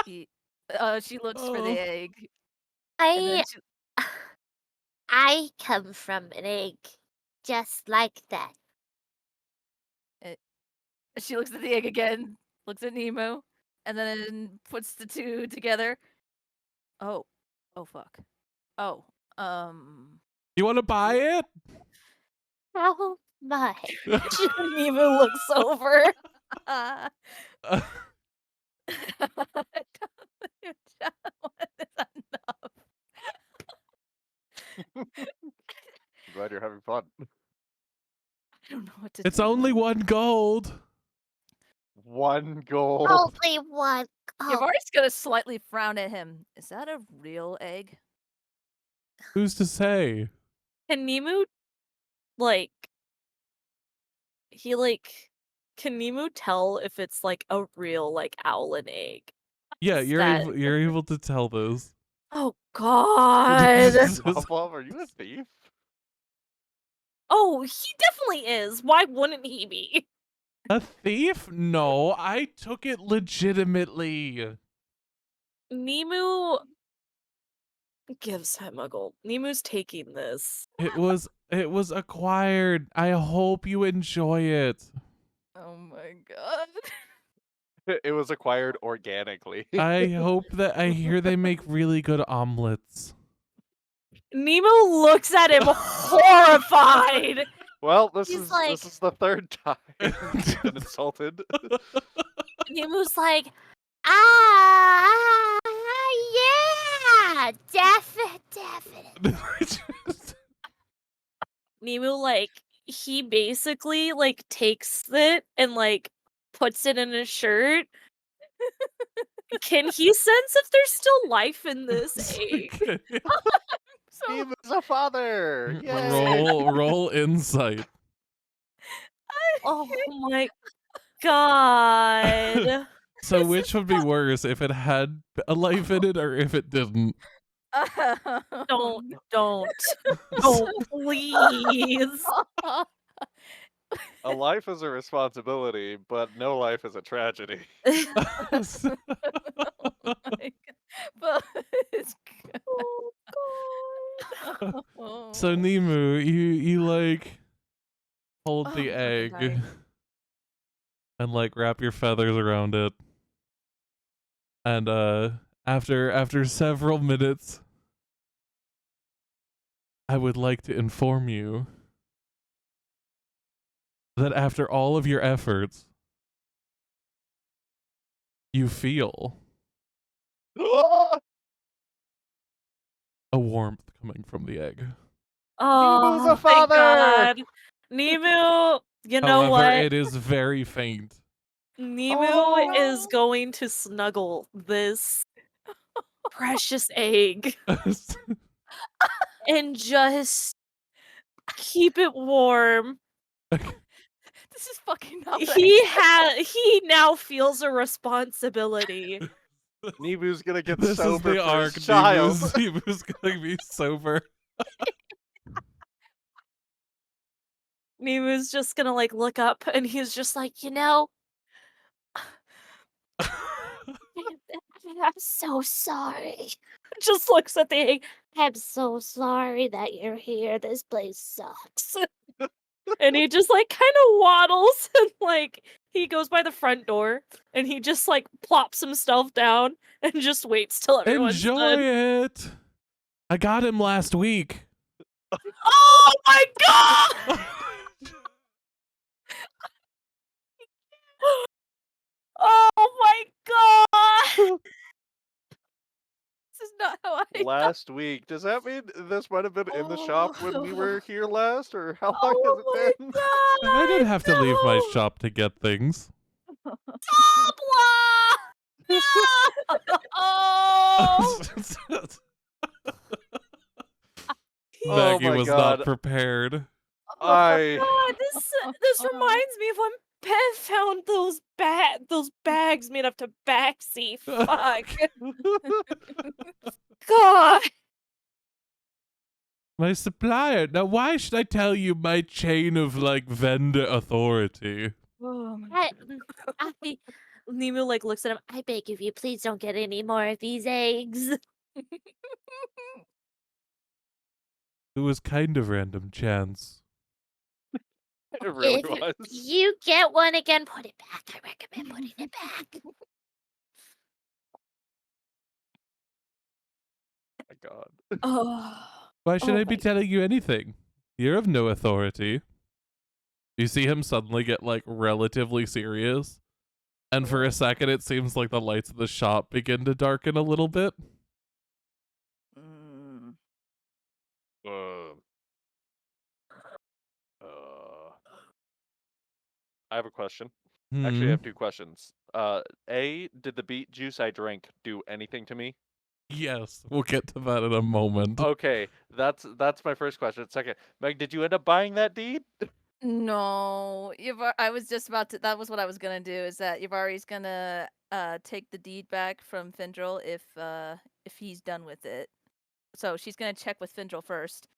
She looks for the egg. I come from an egg, just like that. She looks at the egg again, looks at Nemo, and then puts the two together. Oh fuck. Oh, You want to buy it? How much? Nemo looks over. I don't think that one is enough. I'm glad you're having fun. I don't know what to It's do. only 1 gold. 1 gold. Only one. Oh, Yavar's gonna slightly frown at him. Is that a real egg? Who's to say? Can Nemu like he like can Nemu tell if it's like a real like owlin egg? Yeah, Is you're that- you're able to tell this. Oh God. Pavlov, are you a thief? Oh, he definitely is. Why wouldn't he be? A thief? No, I took it legitimately. Nemu gives him a gold. Nemu's taking this. It was acquired. I hope you enjoy it. Oh my god. It was acquired organically. I hope that I hear they make really good omelets. Nemu looks at him horrified. Well, this He's is like- the 3rd time he's been insulted. Nemu's like, yeah, definitely. Nemu like he basically like takes it and like puts it in his shirt. Can he sense if there's still life in this egg? So He is a father. Yay! roll insight. Oh my god. So This which is would be worse, if it had a life in it or if it didn't? Don't, please. A life is a responsibility, but no life is a tragedy. Oh my god. But it's So Nemu, you like hold Oh, the I'm fucking egg dying. and like wrap your feathers around it. And after several minutes, I would like to inform you that after all of your efforts, you feel a warmth coming from the egg. Oh, Nemu's a thank father! God. Nemu, you know However, what? it is very faint. Nemu is Oh. going to snuggle this precious egg and just keep it warm. This is fucking not what He now feels a responsibility. Nemu's gonna get This is sober the for arc. his child. Nemu's gonna be sober. Nemu's just gonna like look up and he's just like, I'm so sorry. just looks at the egg I'm so sorry that you're here. This place sucks. and he just like kind of waddles and like he goes by the front door and he just like plops himself down and just waits till everyone's Enjoy done. it. I got him last week. Oh my god! Oh my god! This is not how I Last week. Does that mean this might have been in the shop when we were here last, or how long Oh has my it been? god! I didn't have to leave my no! shop to get things. Tabla! No! Oh! Oh Maggie my was God. not prepared. I God, this reminds me of when Bev found those bags made up to backseat. Fuck. God. My supplier. Now, why should I tell you my chain of like vendor authority? Oh my Nemu like looks at him. I beg of you, please don't get any more of these eggs. It was kind of random chance. it really If was. you get one again, put it back. I recommend putting it back. Oh my God. Oh. Why should Oh I be my- telling you anything? You're of no authority. You see him suddenly get like relatively serious. And for a second, it seems like the lights of the shop begin to darken a little bit. Mm. I have a question. Actually, I Hmm. have 2 questions. A, did the beet juice I drank do anything to me? Yes, we'll get to that in a moment. Okay, that's my first question. Second, Meg, did you end up buying that deed? No, I was just about to. That was what I was gonna do. Is that Yvari's gonna take the deed back from Findril if he's done with it. So she's gonna check with Findril first.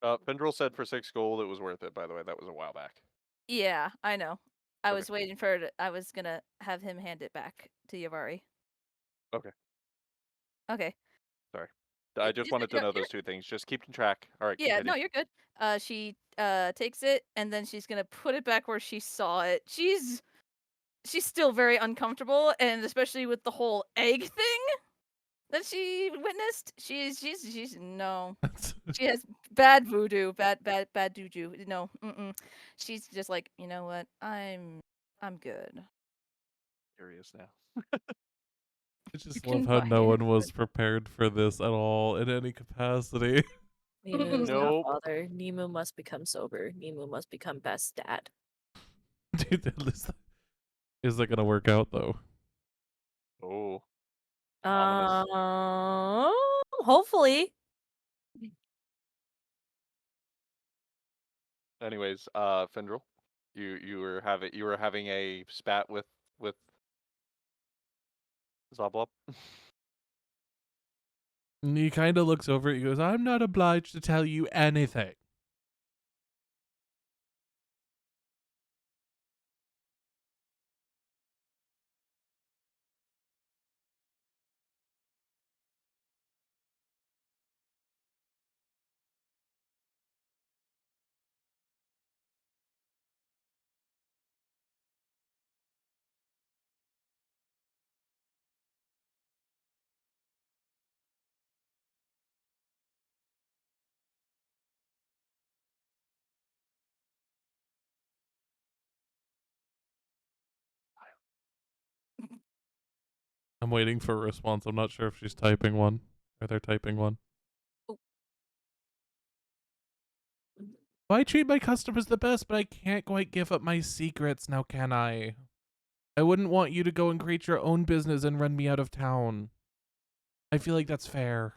Findril said for 6 gold it was worth it, by the way. That was a while back. Yeah, I know. I Okay. was waiting for her to, I was gonna have him hand it back to Yavari. Okay. Okay. Sorry. I just wanted to know those 2 things. Just keeping track. All right, Yeah, no, continue. you're good. She takes it and then she's gonna put it back where she saw it. She's still very uncomfortable, and especially with the whole egg thing that she witnessed. She's no. She has bad voodoo, bad juju. No, she's just like, you know what? I'm good. Curious now. I just You love can how buy no it. one was prepared for this at all in any capacity. Nemu is Nope. not father. Nemu must become sober. Nemu must become best dad. Dude, is that gonna work out though? Oh. Ominous. Hopefully. Anyways, Findril, you were having a spat with Zoblob. And he kind of looks over. He goes, "I'm not obliged to tell you anything." I'm waiting for a response. I'm not sure if she's typing one or they're typing one. Oh. I treat my customers the best, but I can't quite give up my secrets now, can I? I wouldn't want you to go and create your own business and run me out of town. I feel like that's fair.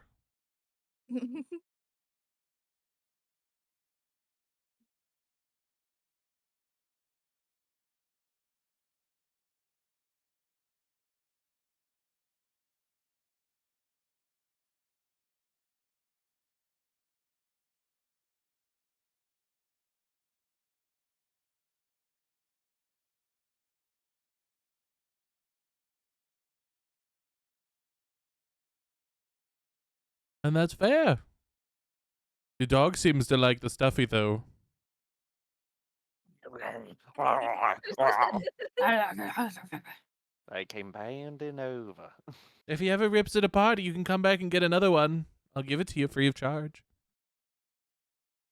And that's fair. Your dog seems to like the stuffy, though. I came bounding over. If he ever rips it apart, you can come back and get another one. I'll give it to you free of charge.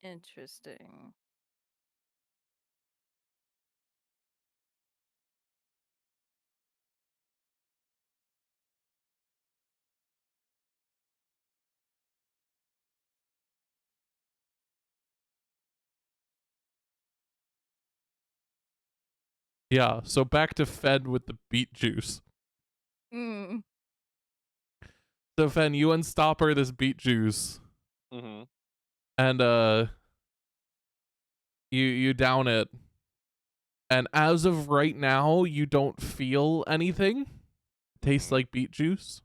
Interesting. Yeah, so back to Fen with the beet juice. Mm. So Fen, you unstopper this beet juice. Mm-hmm. And you down it. And as of right now, you don't feel anything. It tastes like beet juice.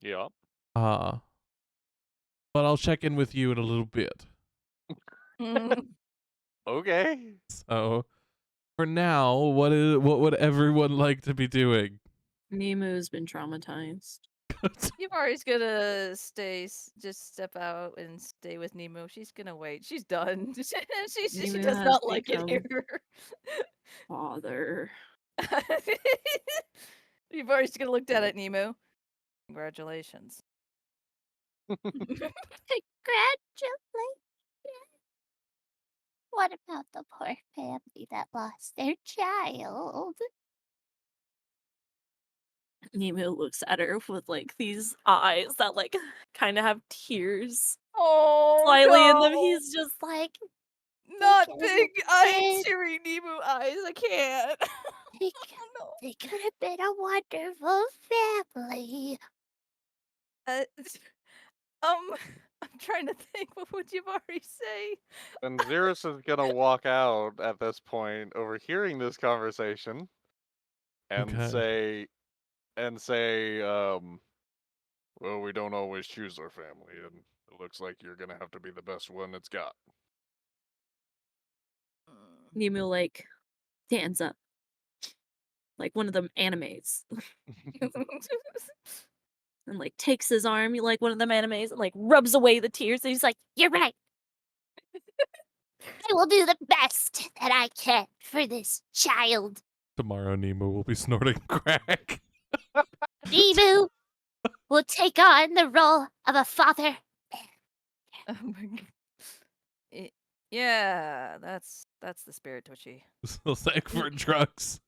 Yeah. But I'll check in with you in a little bit. Okay. So for now, what would everyone like to be doing? Nemu's been traumatized. Yamari's gonna just step out and stay with Nemo. She's gonna wait. She's done. she Nemo does has not like it become here. Father. Yamari's gonna look down at Nemo. Congratulations. Congratulations. What about the poor family that lost their child? Nemu looks at her with like these eyes that like kind of have tears Oh, slightly in them. no. He's just like, Not Because big eyed, it's- teary Nemo eyes. guys. I can't. They, No. they could have been a wonderful family. Uh, I'm trying to think. What would Jabari say? And Xerus is gonna walk out at this point, overhearing this conversation, and Okay. say, well, we don't always choose our family, and it looks like you're gonna have to be the best one it's got. Nemu like stands up, like one of them animes, and like takes his arm, like one of them animes, and like rubs away the tears. And he's like, You're right. I will do the best that I can for this child. Tomorrow, Nemo will be snorting crack. Nemu will take on the role of a father. Oh my God. Yeah, that's the spirit, Twitchy. So thank for drugs.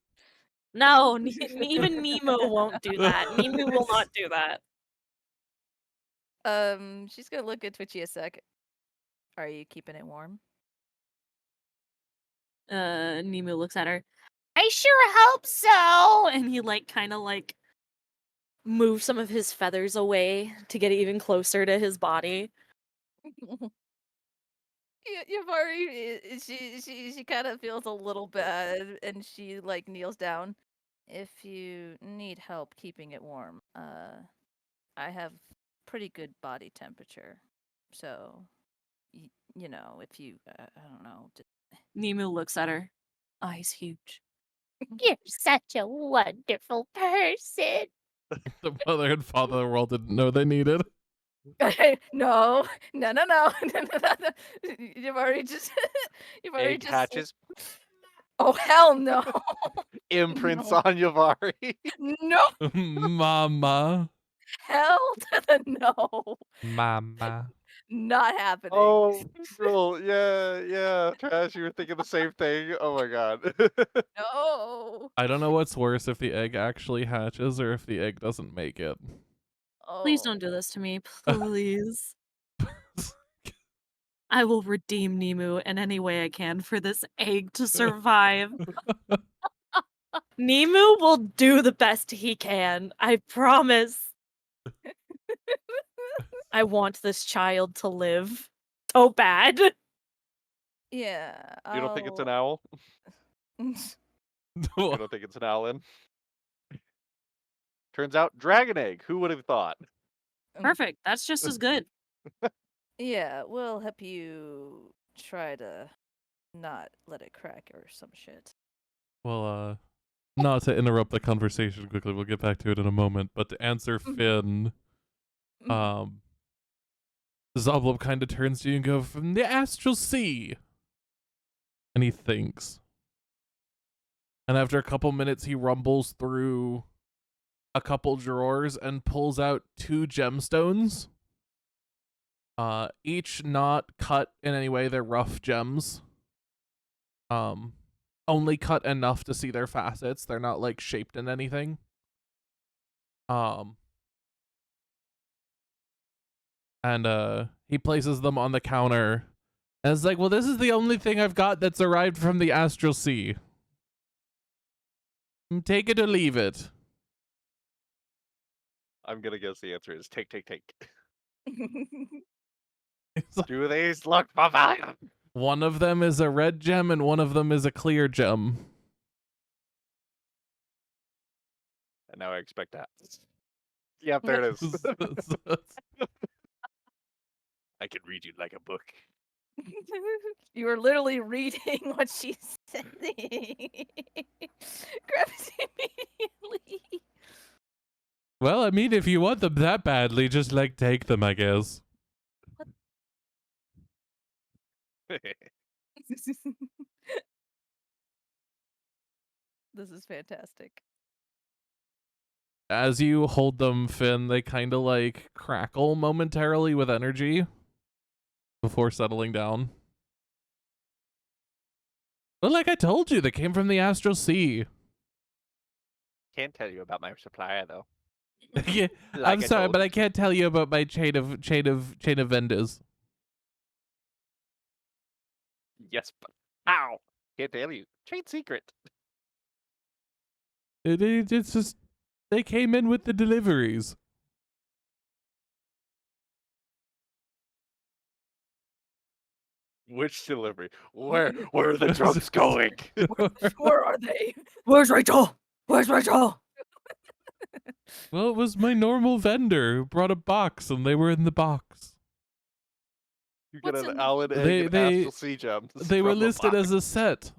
no, even Nemo won't do that. Nemu will not do that. She's gonna look at Twitchy a sec. Are you keeping it warm? Nemu looks at her. I sure hope so. And he like kind of like moves some of his feathers away to get even closer to his body. Yavari, she kind of feels a little bad, and she like kneels down. If you need help keeping it warm, I have pretty good body temperature, so you know, if you, I don't know. Nemu looks at her, eyes huge. You're such a wonderful person. The mother and father of the world didn't know they needed. No. You've already just, Egg hatches, Oh hell no! imprints No. on Yavari. No, Mama. hell to the no. Mama. Not happening. Oh, girl, yeah. Trash, you were thinking the same thing. Oh my god. No. I don't know what's worse, if the egg actually hatches or if the egg doesn't make it. Please don't Oh. do this to me, please. I will redeem Nemu in any way I can for this egg to survive. Nemu will do the best he can. I promise. I want this child to live so bad. Yeah. You don't think it's an I'll- owl? You don't think it's an owlin? Turns out, dragon egg. Who would have thought? Perfect. That's just as good. Yeah, we'll help you try to not let it crack or some shit. Well, not to interrupt the conversation quickly, we'll get back to it in a moment, but to answer Finn, Zoblub kind of turns to you and goes, "From the astral sea." And he thinks. And after a couple minutes, he rumbles through a couple drawers and pulls out 2 gemstones. Each not cut in any way, they're rough gems. Only cut enough to see their facets. They're not like shaped in anything. And he places them on the counter. And it's like, well, this is the only thing I've got that's arrived from the astral sea. Take it or leave it. I'm gonna guess the answer is take. Do these look familiar? One of them is a red gem and one of them is a clear gem. And now I expect that. Yep, there it is. I can read you like a book. You were literally reading what she's saying. Grab it immediately. Well, I mean, if you want them that badly, just like take them, I guess. This is fantastic. As you hold them, Finn, they kind of like crackle momentarily with energy before settling down. But like I told you, they came from the astral sea. Can't tell you about my supplier though. Yeah, I'm sorry, but I can't tell you about my chain of vendors. Yes, but how? Can't tell you. Trade secret. It's just they came in with the deliveries. Which delivery? Where are the drugs going? Where are they? Where's Rachel? Where's Rachel? Well, it was my normal vendor who brought a box, and they were in the box. You get What's an in the- Allen egg They- and they- Astral Sea Gems. They were from the listed box. as a set.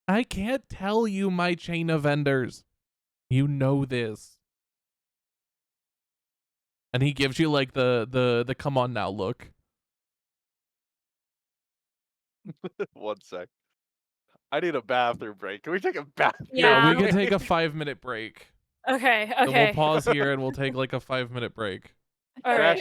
I can't tell you my chain of vendors. You know this. And he gives you like the come on now look. 1 sec. I need a bathroom break. Can we take a bathroom Yeah, we Yeah. can take a 5-minute break. Okay. So we'll Okay. pause here and we'll take like a 5-minute break. All Trash right.